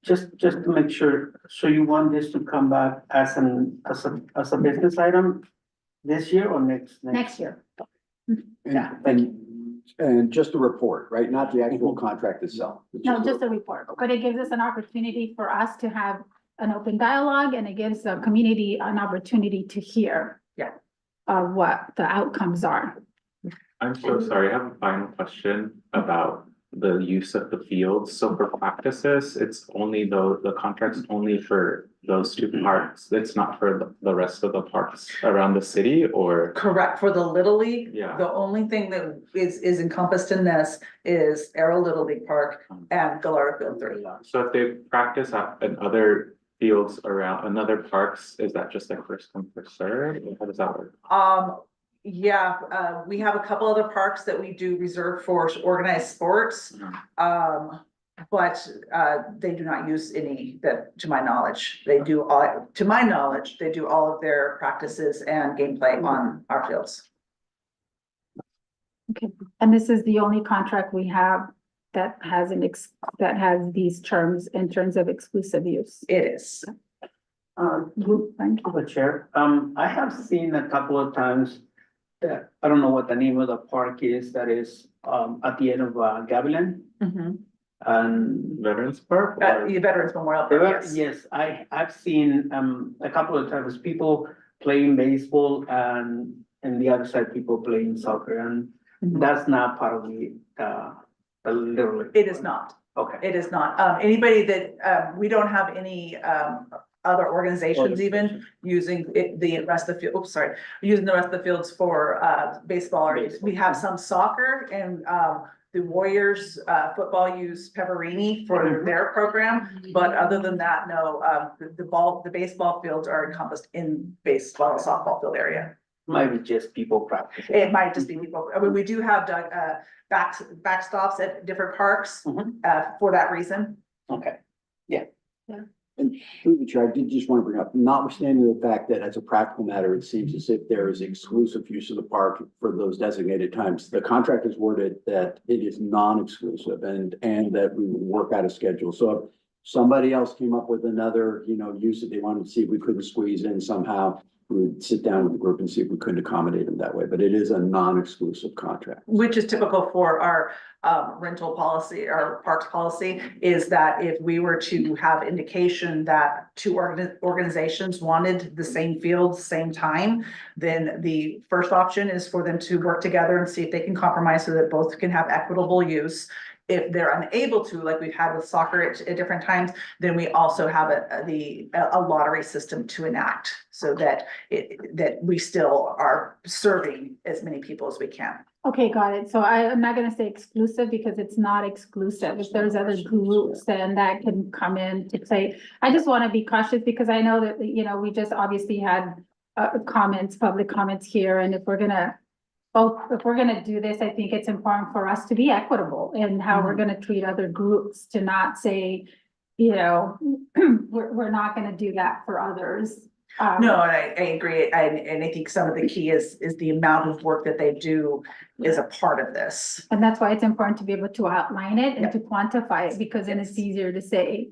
just to make sure, so you want this to come back as a business item this year or next? Next year. And just a report, right? Not the actual contract itself. It's No, a just a report, but it gives us an opportunity for us to have an open dialogue, and it gives the community an opportunity to hear. Yeah. What the outcomes are. I'm so sorry, I have a final question about the use of the fields. So for practices, it's only the contract's only for those two parks. It's not for the rest of the parks around the city, or? Correct. For the Little League, Yeah. the only thing that is encompassed in this is Arrow Little League Park and Gallardo Field 3. So if they practice in other fields around another parks, is that just like first come, first served? How does that work? Yeah, we have a couple other parks that we do reserve for organized sports. But they do not use any that, to my knowledge, they do all of their practices and gameplay on our fields. Okay, and this is the only contract we have that has that has these terms in terms of exclusive use. It is. Thank you. Chair, I have seen a couple of times that, I don't know what the name of the park is, that is, at the end of, Gavilan. And Veterans Park? Veterans Memorial Park, yes. Yes, I've seen, a couple of times people playing baseball and the other side, people playing soccer, and that's not part of the Little League. It is not. Okay. It is not. Anybody that, we don't have any, other organizations even using the rest of the field, using the rest of the fields for, baseball. Or we have some soccer and, the Warriors, football use Peverini for their program, but other than that, no, the baseball fields are encompassed in baseball, softball field area. Might be just people practicing. It might just be people, I mean, we do have, backstops at different parks, for that reason. Okay, yeah. And through the chair, I did just want to bring up, notwithstanding the fact that as a practical matter, it seems as if there is exclusive use of the park for those designated times. The contract is worded that it is non-exclusive and that we would work out a schedule. So if somebody else came up with another, use that they wanted to see if we couldn't squeeze in somehow, we would sit down with the group and see if we couldn't accommodate them that way. But it is a non-exclusive contract. Which is typical for our rental policy, our parks policy, is that if we were to have indication that two organizations wanted the same field, same time, then the first option is for them to work together and see if they can compromise so that both can have equitable use. If they're unable to, like we've had with soccer at different times, then we also have a lottery system to enact so that that we still are serving as many people as we can. Okay, got it. So I'm not gonna say exclusive because it's not exclusive. If there's other groups, then that can come in to play. I just want to be cautious because I know that, we just obviously had public comments here, and if we're gonna do this, I think it's important for us to be equitable in how we're gonna treat other groups, to not say, we're not gonna do that for others. No, and I agree. And I think some of the key is the amount of work that they do is a part of this. And that's why it's important to be able to outline it and to quantify it, because then it's easier to say,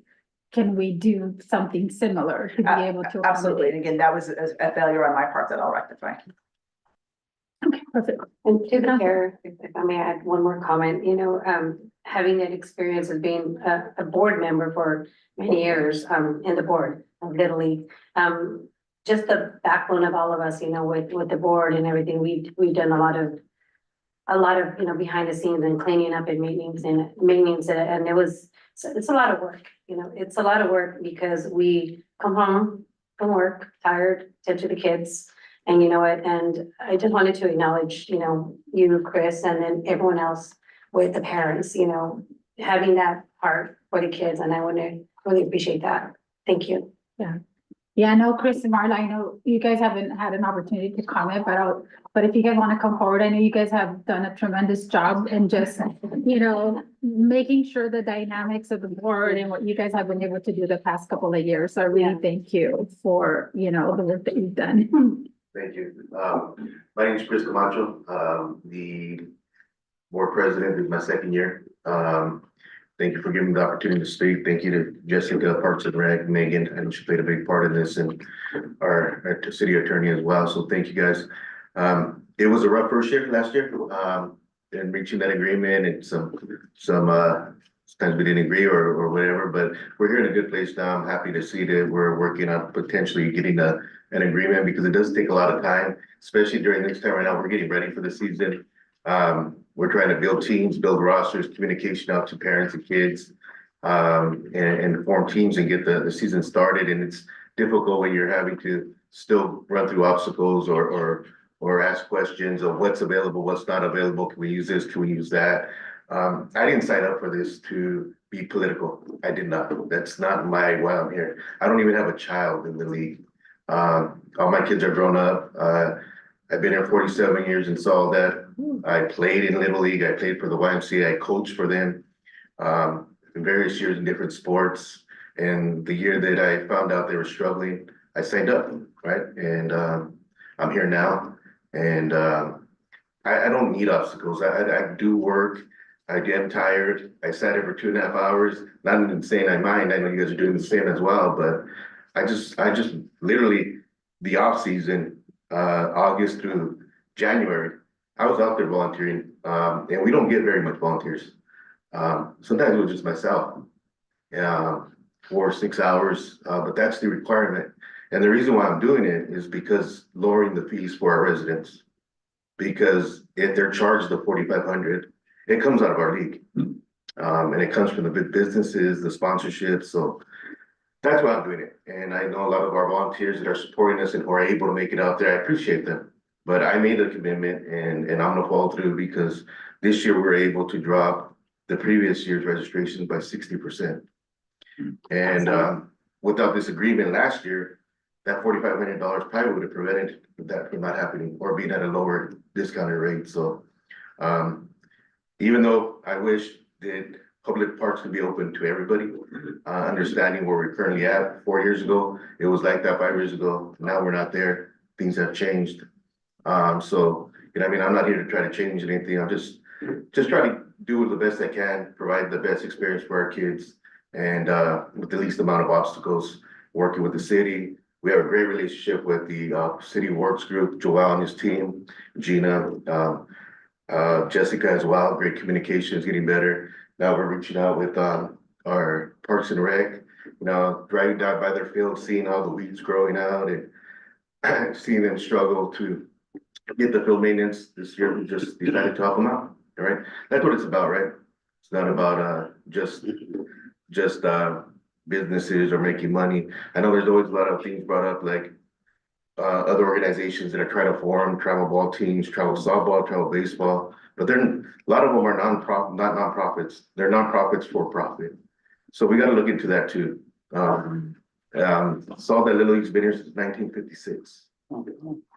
can we do something similar to be able to? Absolutely. And again, that was a failure on my part that I'll rectify. Okay, perfect. And to the chair, if I may add one more comment, having that experience of being a board member for many years, in the board of Little League, just the backbone of all of us, with the board and everything. We've done a lot of, behind the scenes and cleaning up and meetings, and it's a lot of work, it's a lot of work because we come home from work, tired, tend to the kids. And and I just wanted to acknowledge, you, Chris, and then everyone else with the parents, having that heart for the kids, and I want to really appreciate that. Thank you. Yeah, no, Chris and Marla, I know you guys haven't had an opportunity to comment, but if you guys want to come forward, I know you guys have done a tremendous job in just, making sure the dynamics of the board and what you guys have been able to do the past couple of years. So I really thank you for, the work that you've done. Thank you. My name is Chris Camacho. The board president is my second year. Thank you for giving me the opportunity to speak. Thank you to Jessica, Parks and Rec, Megan. I know she played a big part in this, and our city attorney as well. So thank you guys. It was a rough first year last year, and reaching that agreement, and sometimes we didn't agree or whatever, but we're here in a good place now. I'm happy to see that we're working on potentially getting an agreement, because it does take a lot of time, especially during this time right now. We're getting ready for the season. We're trying to build teams, build rosters, communication out to parents and kids, and form teams and get the season started. And it's difficult when you're having to still run through obstacles or ask questions of what's available, what's not available. Can we use this? Can we use that? I didn't sign up for this to be political. I did not. That's not why I'm here. I don't even have a child in the league. All my kids are grown up. I've been here 47 years and saw that. I played in Little League. I played for the YMCA. I coached for them in various years in different sports. And the year that I found out they were struggling, I signed up, right? And I'm here now. And I don't need obstacles. I do work. I get tired. I sat here for 2.5 hours. Not even saying I mind. I know you guys are doing the same as well. But I just literally, the off season, August through January, I was out there volunteering, and we don't get very much volunteers. Sometimes it was just myself, 4 or 6 hours, but that's the requirement. And the reason why I'm doing it is because lowering the fees for our residents, because if they're charged the $4,500, it comes out of our league, and it comes from the big businesses, the sponsorships. So that's why I'm doing it. And I know a lot of our volunteers that are supporting us and who are able to make it out there. I appreciate them. But I made a commitment, and I'm gonna follow through, because this year we were able to drop the previous year's registrations by 60%. And without this agreement last year, that $4,500 probably would have prevented that from not happening or being at a lower discounted rate. So even though I wish that public parks could be open to everybody, understanding where we're currently at. 4 years ago, it was like that. 5 years ago, now we're not there. Things have changed. So, I'm not here to try to change anything. I'm just trying to do the best I can, provide the best experience for our kids, and with the least amount of obstacles. Working with the city, we have a great relationship with the city works group, Joel and his team, Gina, Jessica as well. Great communication is getting better. Now we're reaching out with our Parks and Rec, driving down by their field, seeing all the weeds growing out, and seeing them struggle to get the field maintenance. This year we just decided to help them out. All right, that's what it's about, right? It's not about just businesses or making money. I know there's always a lot of things brought up, like other organizations that are trying to form travel ball teams, travel softball, travel baseball, but a lot of them are not nonprofits. They're nonprofits for profit. So we got to look into that too. Saw that Little League's been here since 1956.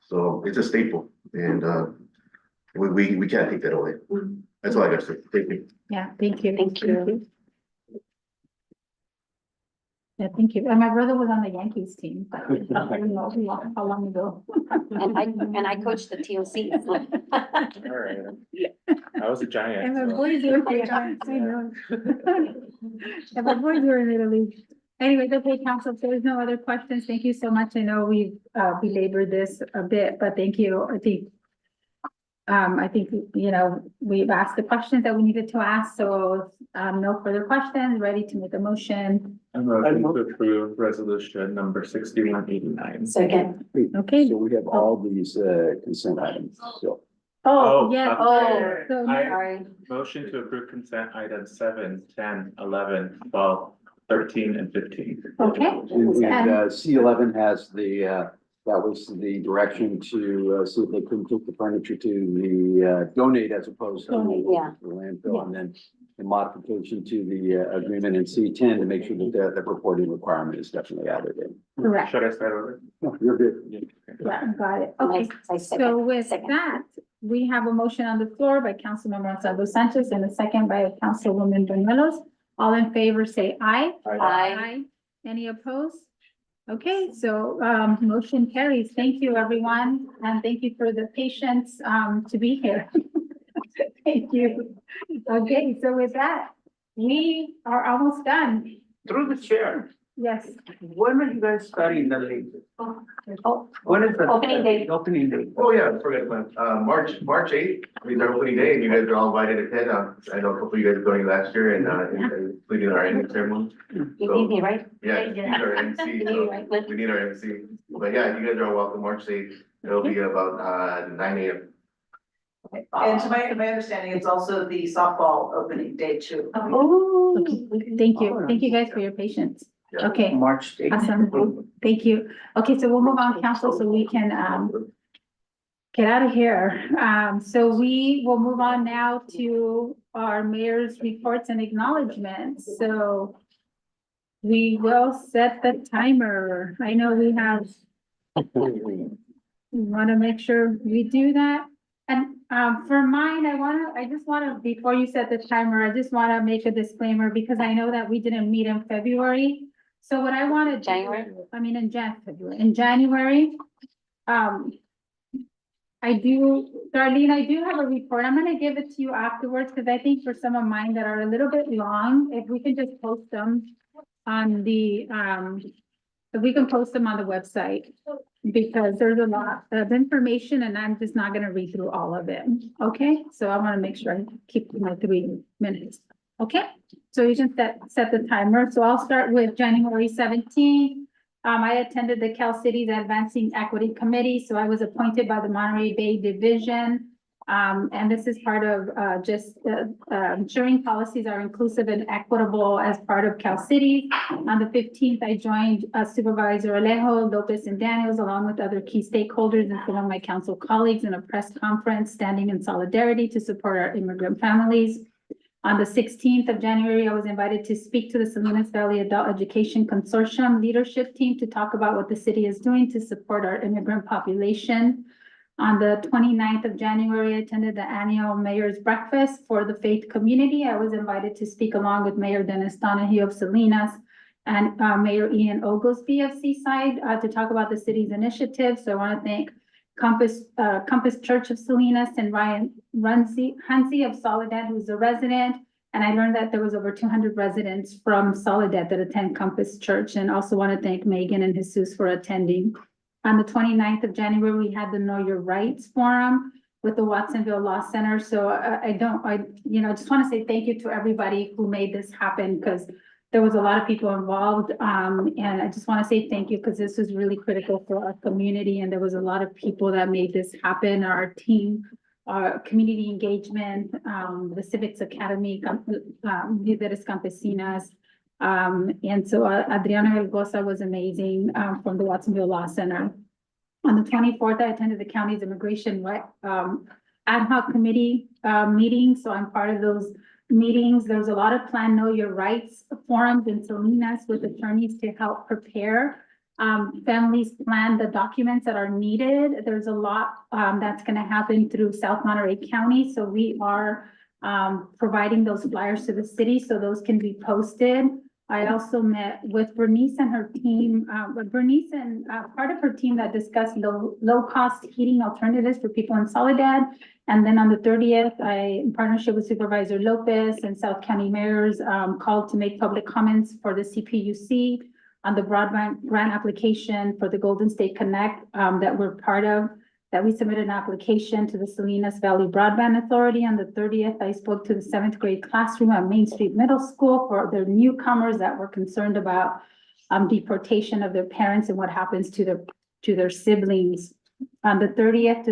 So it's a staple, and we can't take that away. That's all I got to say. Thank you. Yeah, thank you. Thank you. Yeah, thank you. And my brother was on the Yankees team, but I don't know how long ago. And I coached the TOC. All right. I was a Giant. And my so- boys were in Giants, I know. And my boys were in Italy. Anyways, okay, council, if there's no other questions, thank you so much. I know we've belabored this a bit, but thank you. I think I think, you know, we've asked the questions that we needed to ask, so, no further questions, ready to make a motion. I'm motion to approve resolution number 6189. Second. Okay. So we have all these consent items, so. Oh, yes. sorry. So, I motion to approve consent items 7, 10, 11, 12, 13, and 15. okay. And C11 has the, that was the direction to see if they couldn't take the furniture to the donate as opposed to Donate, yeah. the landfill. And then the modification to the agreement in C10 to make sure that the reporting requirement is definitely added in. Correct. Should I start over? No, you're good. Yeah, got it. Okay. So with that, we have a motion on the floor by Councilmember Gonzalo Sanchez and a second by Councilwoman Banuelos. All in favor, say aye. Aye. Any opposed? Okay, so, motion carries. Thank you, everyone, and thank you for the patience, to be here. Thank you. Okay, so with that, we are almost done. Through the chair, Yes. when are you guys starting the late? Oh, When is the? Opening day. Opening day. Oh, yeah, I forgot about, March 8th, is our opening day, and you guys are all invited to attend. I know a couple of you guys going last year and, including our ending ceremony. you need me, right? Yeah, you need our MC, You need me, so right? we need our MC. But yeah, you guys are all welcome, March 8th. It'll be about, 9 AM. And to my understanding, it's also the softball opening day too. Oh. Thank you. Thank you guys for your patience. Yeah. Okay, March eighth. awesome. Thank you. Okay, so we'll move on, council, so we can, get out of here. So we will move on now to our mayor's reports and acknowledgements. So we will set the timer. I know we have, we want to make sure we do that. And, for mine, I just wanna, before you set the timer, I just wanna make a disclaimer because I know that we didn't meet in February. So what I wanna do. January? I mean, February, in January, Darlene, I do have a report. I'm gonna give it to you afterwards, because I think for some of mine that are a little bit long, if we can just post them on the, if we can post them on the website. Because there's a lot of information and I'm just not gonna read through all of it, okay? So I wanna make sure I keep my 3 minutes, okay? So you can set the timer. So I'll start with January 17th. I attended the Cal City's Advancing Equity Committee, so I was appointed by the Monterey Bay Division. And this is part of, ensuring policies are inclusive and equitable as part of Cal City. On the 15th, I joined Supervisor Alejo, Lopez and Daniels, along with other key stakeholders and some of my council colleagues in a press conference standing in solidarity to support our immigrant families. On the 16th of January, I was invited to speak to the Salinas Valley Adult Education Consortium leadership team to talk about what the city is doing to support our immigrant population. On the 29th of January, I attended the annual Mayor's Breakfast for the faith community. I was invited to speak along with Mayor Dennis Donahue of Salinas and Mayor Ian Oglesby of Seaside to talk about the city's initiatives. So I want to thank Compass Church of Salinas and Ryan Hansi of Soledad, who's a resident. And I learned that there was over 200 residents from Soledad that attend Compass Church, and also want to thank Megan and Jesus for attending. On the 29th of January, we had the Know Your Rights Forum with the Watsonville Law Center. So I just want to say thank you to everybody who made this happen, because there was a lot of people involved. And I just want to say thank you, because this was really critical for our community. And there was a lot of people that made this happen. Our team, our community engagement, the Civics Academy, Líderes Campesinas. And so Adriana Elgoza was amazing, from the Watsonville Law Center. On the 24th, I attended the county's immigration ad hoc committee meeting. So I'm part of those meetings. There's a lot of Plan Know Your Rights forums in Salinas with attorneys to help prepare families plan the documents that are needed. There's a lot that's going to happen through South Monterey County. So we are providing those flyers to the city so those can be posted. I also met with Bernice and her team, Bernice and part of her team that discussed low-cost heating alternatives for people in Soledad. And then on the 30th, in partnership with Supervisor Lopez and South County mayors, called to make public comments for the CPUC on the broadband grant application for the Golden State Connect that we're part of. that we submitted an application to the Salinas Valley Broadband Authority. On the 30th, I spoke to the 7th grade classroom at Main Street Middle School for their newcomers that were concerned about deportation of their parents and what happens to their siblings. On the 30th,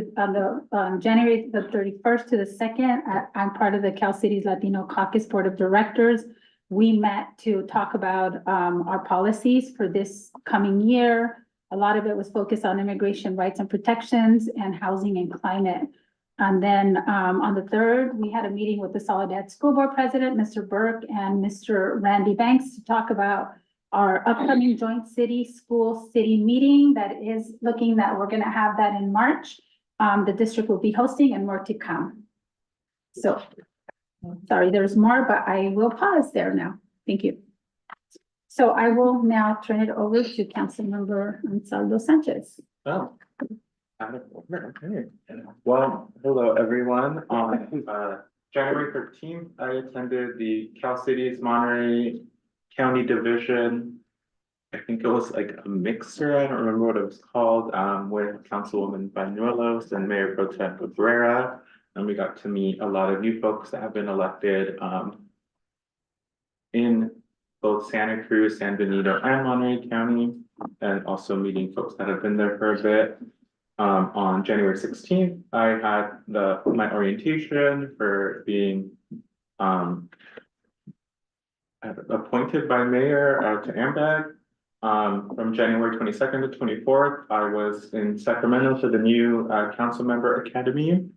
on January the 31st to the 2nd, I'm part of the Cal Cities Latino Caucus Board of Directors. We met to talk about our policies for this coming year. A lot of it was focused on immigration rights and protections and housing and climate. And then on the 3rd, we had a meeting with the Soledad School Board President, Mr. Burke, and Mr. Randy Banks to talk about our upcoming joint city meeting that is looking that we're gonna have that in March. The district will be hosting and more to come. So, sorry, there's more, but I will pause there now. Thank you. So I will now turn it over to Councilmember Ansaldo Sanchez. Oh. Out of order, okay. Well, hello, everyone. On January 13th, I attended the Cal Cities Monterey County Division. I think it was like a mixer, I don't remember what it was called, with Councilwoman Bañuelos and Mayor Pro Tem Cabrera. And we got to meet a lot of new folks that have been elected in both Santa Cruz, San Benito, and Monterey County, and also meeting folks that have been there for a bit. On January 16th, I had my orientation for being appointed by mayor to AMBAG. From January 22nd to 24th, I was in Sacramento for the new council member academy.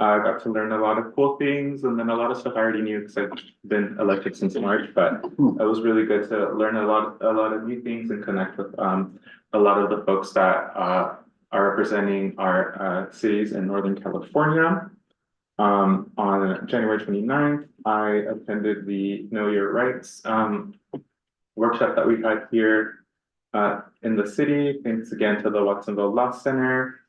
I got to learn a lot of cool things, and then a lot of stuff I already knew because I've been elected since March, but it was really good to learn a lot of new things and connect with a lot of the folks that are representing our cities in Northern California. On January 29th, I attended the Know Your Rights workshop that we had here in the city. Thanks again to the Watsonville Law Center.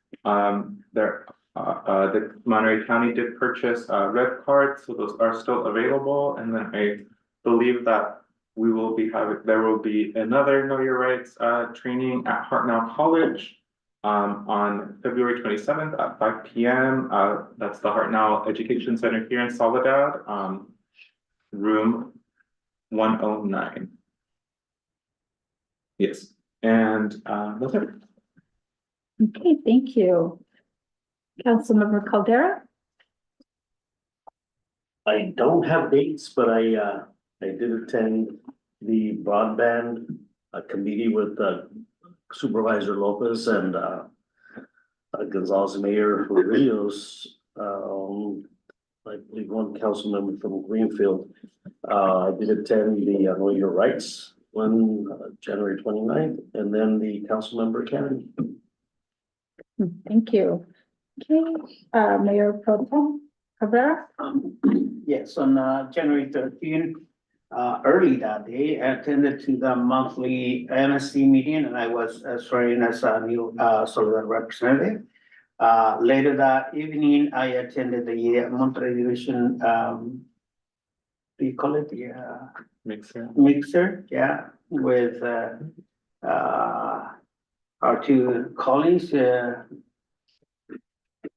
The Monterey County did purchase red cards, so those are still available. And then I believe that there will be another Know Your Rights training at Hartnell College on February 27th at 5 p.m. That's the Hartnell Education Center here in Soledad, room 109. Yes, and that's it. Okay, thank you. Councilmember Caldera? I don't have dates, but I did attend the broadband committee with Supervisor Lopez and Gonzalez Mayor Rios. I believe one council member from Greenfield. I did attend the Know Your Rights on January 29th, and then the council member academy. Thank you. Okay, Mayor Pro Tem Cabrera? Yes, on January 13th, early that day, I attended to the monthly MSC meeting, and I was sworn as a new Soledad representative. Later that evening, I attended the Monterey Division, do you call it? The mixer, yeah, with our two colleagues,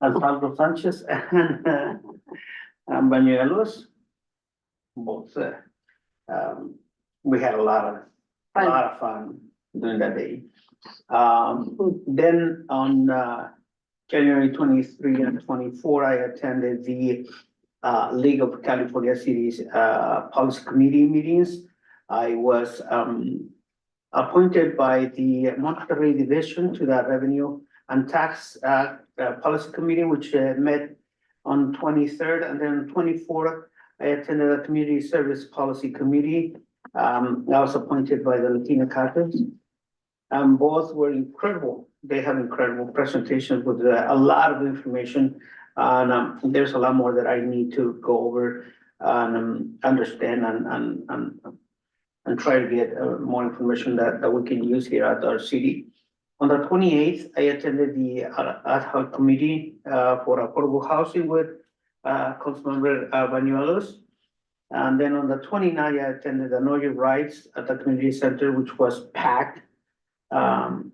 Ansaldo Sanchez and Bañuelos. Both, we had a lot of fun during that day. Then on January 23 and 24, I attended the League of California Cities Policy Committee meetings. I was appointed by the Monterey Division to the Revenue and Tax Policy Committee, which met on 23rd, and then 24th, I attended the Community Service Policy Committee. I was appointed by the Latino Caucus. Both were incredible. They have incredible presentations with a lot of information. And there's a lot more that I need to go over and understand and try to get more information that we can use here at our city. On the 28th, I attended the ad hoc committee for affordable housing with Councilmember Bañuelos. And then on the 29th, I attended the Know Your Rights at the community center, which was packed.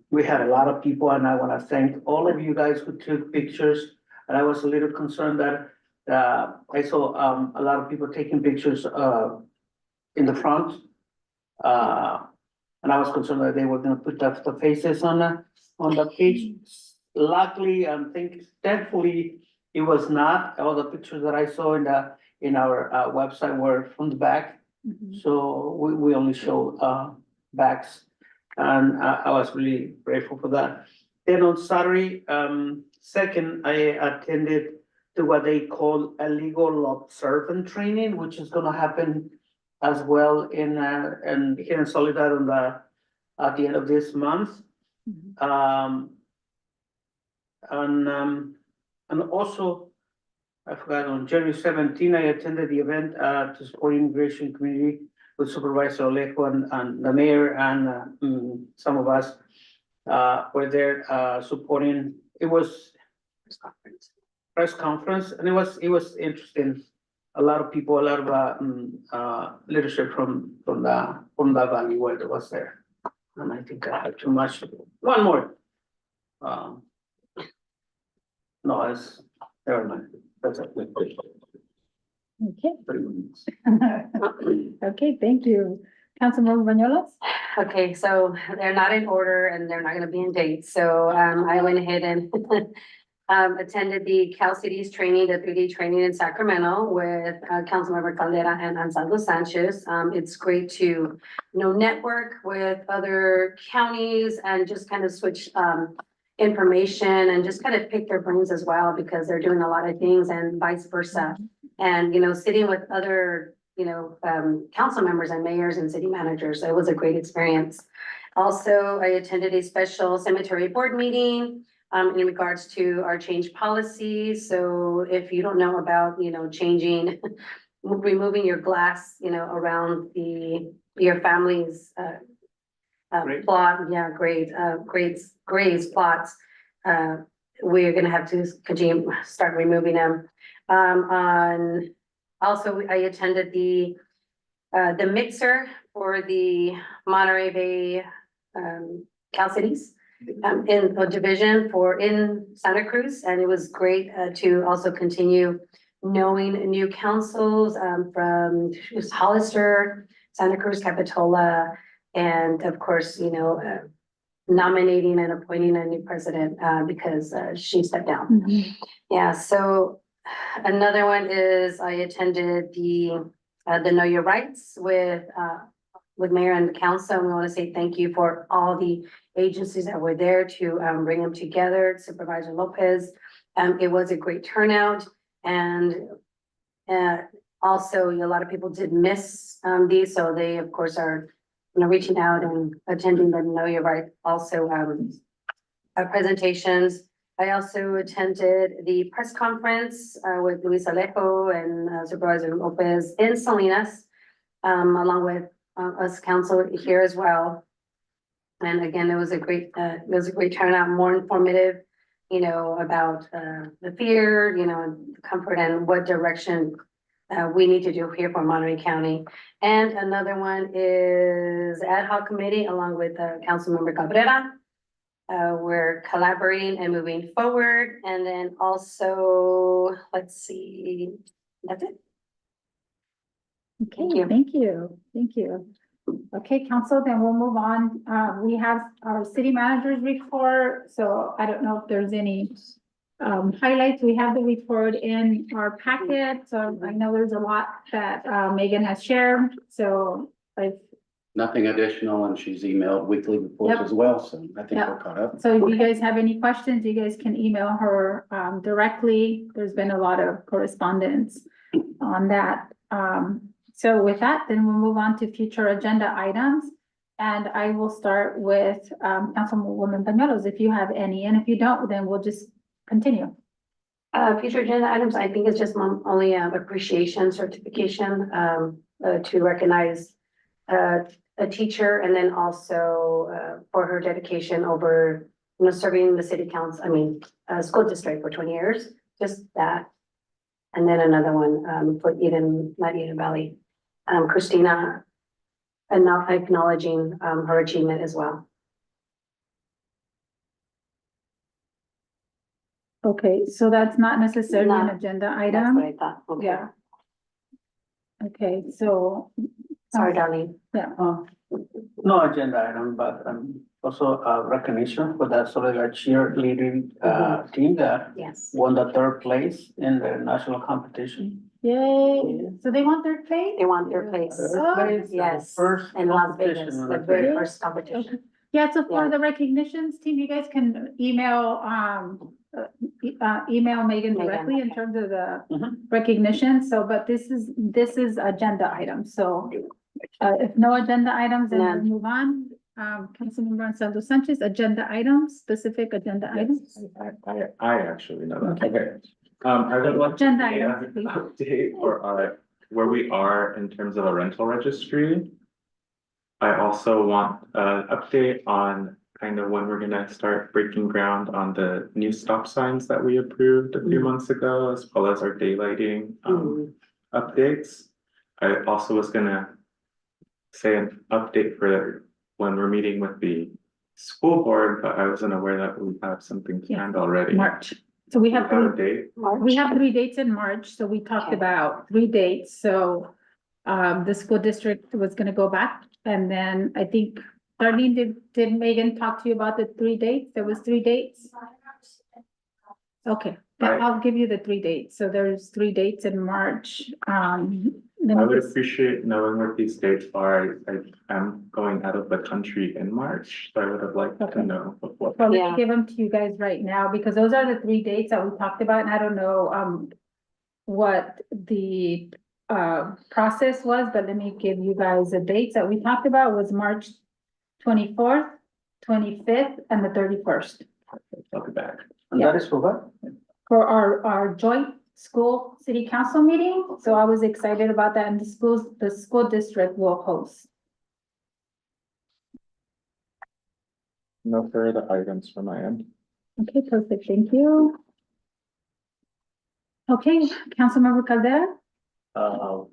We had a lot of people, and I wanna thank all of you guys who took pictures. And I was a little concerned that, I saw, a lot of people taking pictures, in the front. And I was concerned that they were gonna put the faces on the page. Luckily, thankfully, it was not. All the pictures that I saw in our website were from the back. So we only show backs, and I was really grateful for that. Then on Saturday, second, I attended to what they call a legal observant training, which is gonna happen as well in here in Soledad at the end of this month. And also, I forgot, on January 17, I attended the event to support immigration community with Supervisor Alejo and the mayor and some of us were there supporting. It was press conference, and it was interesting. A lot of people, a lot of leadership from the valley where it was there. And I think I have too much. One more. No, it's, never mind. That's it. Okay. 3 minutes. Okay, thank you. Councilmember Bañuelos? Okay, so they're not in order and they're not gonna be in date, so I went ahead and attended the Cal Cities training, the 3-day training in Sacramento with Councilmember Caldera and Ansaldo Sanchez. It's great to, network with other counties and just kind of switch information and just kind of pick their brains as well, because they're doing a lot of things and vice versa. And, sitting with other, council members and mayors and city managers, it was a great experience. Also, I attended a special cemetery board meeting in regards to our change policy. So if you don't know about, changing, removing your glass, around your family's plot, graves plots, we're gonna have to continue, start removing them. Also, I attended the mixer for the Monterey Bay Cal Cities in a division in Santa Cruz, and it was great to also continue knowing new councils from Hollister, Santa Cruz, Capitola, and of course, nominating and appointing a new president because she stepped down. Yeah, so another one is I attended the Know Your Rights with mayor and the council. And we want to say thank you for all the agencies that were there to bring them together. Supervisor Lopez, it was a great turnout, and also a lot of people did miss these, so they of course are reaching out and attending the Know Your Right also presentations. I also attended the press conference with Luis Alejo and Supervisor Lopez in Salinas, along with us council here as well. And again, it was a great turnout, more informative, about the fear, the comfort and what direction we need to do here for Monterey County. And another one is ad hoc committee along with Councilmember Cabrera. We're collaborating and moving forward. And then also, let's see, that's it. Okay, thank you. Okay, council, then we'll move on. We have our city manager's report, so I don't know if there's any highlights. We have the report in our packet, so I know there's a lot that Megan has shared, so Nothing additional, and she's emailed weekly reports Yep. as well, so I think Yep. we're caught up. So if you guys have any questions, you guys can email her directly. There's been a lot of correspondence on that. So with that, then we'll move on to future agenda items. And I will start with Councilwoman Bañuelos, if you have any, and if you don't, then we'll just continue. Future agenda items, I think it's just only appreciation certification to recognize a teacher, and then also for her dedication over, serving the city council, school district for 20 years, just that. And then another one for not Eden Valley, Christina, and not acknowledging her achievement as well. Okay, so that's not necessarily an No, agenda That's what item? I thought. Okay. Yeah. Okay, so. Sorry, Darlene. Yeah, No agenda item, but also recognition for that Soledad cheerleading team that Yes. won the third place in the national competition. yay, so they want their place? They want their place. Third place, Yes, first in Las Vegas, competition in the the very Vegas. first competition. Yeah, so for Yeah. the recognitions team, you guys can email, email Megan directly in terms of the recognition, so, but this is agenda items, so. If no agenda items, then we'll None. move on. Councilmember Ansaldo Sanchez, agenda items, specific agenda items. I actually know that, okay. I would like to Agenda get items, an please. update or where we are in terms of a rental registry. I also want an update on kind of when we're gonna start breaking ground on the new stop signs that we approved a few months ago, as well as our daylighting updates. I also was gonna say an update for when we're meeting with the school board, but I wasn't aware that we have something planned already. March, so we Do have you have a three, date? we have 3 dates in March, so we talked about 3 dates, so. The school district was gonna go back, and then I think, Darlene, did Megan talk to you about the 3 dates? There was 3 dates? Okay, then Right. I'll give you the 3 dates, so there's 3 dates in March, let I me would just- appreciate knowing what these dates are. I am going out of the country in March, so I would have liked to Okay. know before. Well, let Yeah. me give them to you guys right now, because those are the 3 dates that we talked about, and I don't know, what the, process was, but let me give you guys the dates that we talked about was March 24th, 25th, and the 31st. I'll be back. And that is for what? For our joint school city council meeting, so I was excited about that, and the school district will host. No further items from my end. Okay, perfect, thank you. Okay, Councilmember Caldera?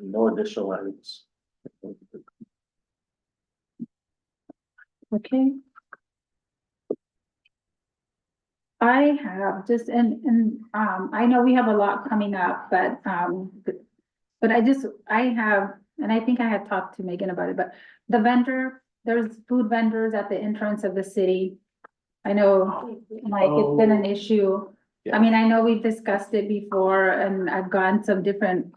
No additional items. Okay. I have just, I know we have a lot coming up, but I have, and I think I had talked to Megan about it, but the vendor, there's food vendors at the entrance of the city. I know, like, it's been an issue. I mean, I know we've discussed it before, and I've gotten some different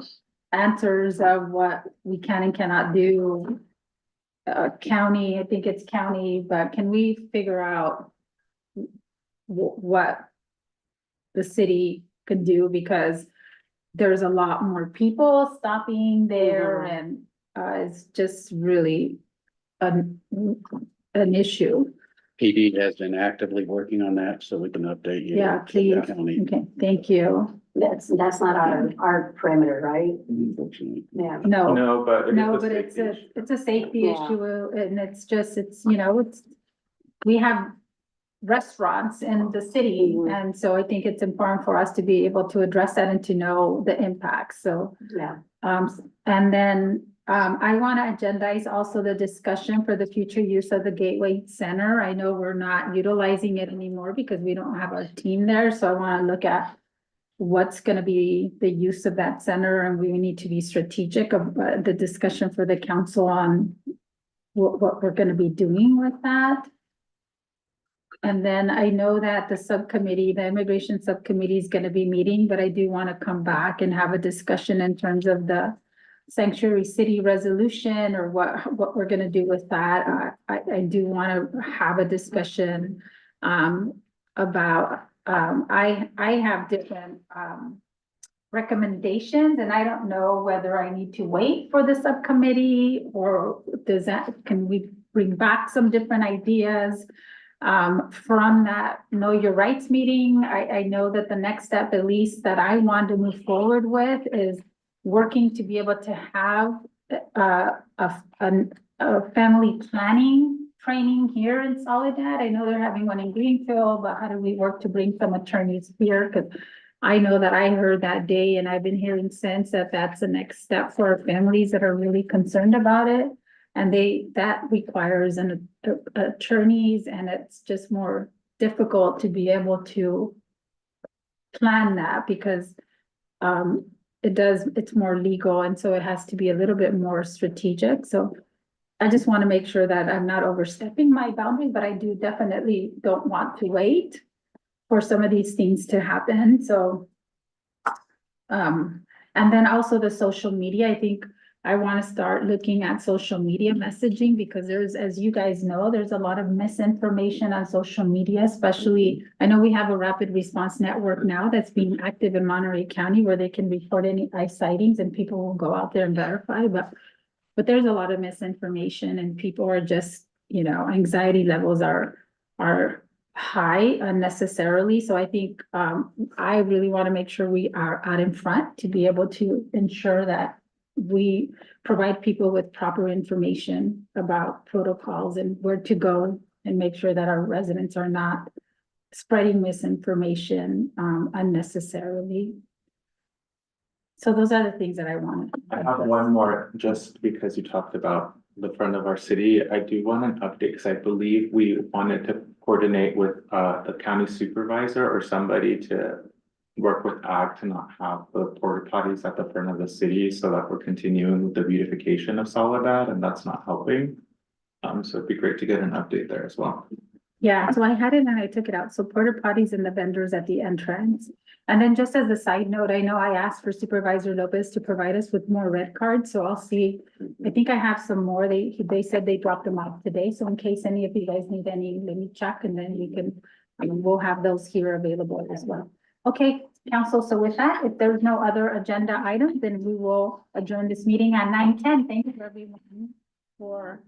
answers of what we can and cannot do. County, I think it's county, but can we figure out what the city could do, because there's a lot more people stopping there, and it's just really an issue. PD has been actively working on that, so we can update you. Yeah, please. County. Okay, thank you. That's not our perimeter, right? Unfortunately. Yeah. No. No, but. No, but it's a safety Yeah. issue, and it's just, we have restaurants in the city, and so I think it's important for us to be able to address that and to know the impacts, so. Yeah. And then, I want to agendize also the discussion for the future use of the Gateway Center. I know we're not utilizing it anymore because we don't have our team there, so I want to look at what's gonna be the use of that center, and we need to be strategic of the discussion for the council on what we're gonna be doing with that. And then I know that the immigration subcommittee is gonna be meeting, but I do wanna come back and have a discussion in terms of the sanctuary city resolution, or what we're gonna do with that. I do wanna have a discussion, about, I have different, recommendations, and I don't know whether I need to wait for the subcommittee, or can we bring back some different ideas from that Know Your Rights meeting? I know that the next step, at least that I want to move forward with, is working to be able to have a family planning training here in Soledad. I know they're having one in Greenfield, but how do we work to bring some attorneys here? Because I know that I heard that day, and I've been hearing since that that's the next step for families that are really concerned about it. And that requires an attorneys, and it's just more difficult to be able to plan that because it's more legal and so it has to be a little bit more strategic. So I just want to make sure that I'm not overstepping my boundaries, but I do definitely don't want to wait for some of these things to happen. So and then also the social media, I think I want to start looking at social media messaging because there's, as you guys know, there's a lot of misinformation on social media, especially, I know we have a rapid response network now that's being active in Monterey County where they can report any ICE sightings and people will go out there and verify, but there's a lot of misinformation and people are just, you know, anxiety levels are high unnecessarily. So I think I really want to make sure we are out in front to be able to ensure that we provide people with proper information about protocols and where to go and make sure that our residents are not spreading misinformation unnecessarily. So those are the things that I wanted. I have one more, just because you talked about the front of our city. I do want an update because I believe we wanted to coordinate with the county supervisor or somebody to work with ag to not have the porta potties at the front of the city so that we're continuing with the beautification of Soledad and that's not helping. So it'd be great to get an update there as well. Yeah, so I had it and I took it out. So porta potties and the vendors at the entrance. And then just as a side note, I know I asked for Supervisor Lopez to provide us with more red cards, so I'll see. I think I have some more. They said they dropped them off today, so in case any of you guys need any, let me check and then we can, we'll have those here available as well. Okay, council, so with that, if there's no other agenda items, then we will adjourn this meeting at 9:10. Thank you everyone for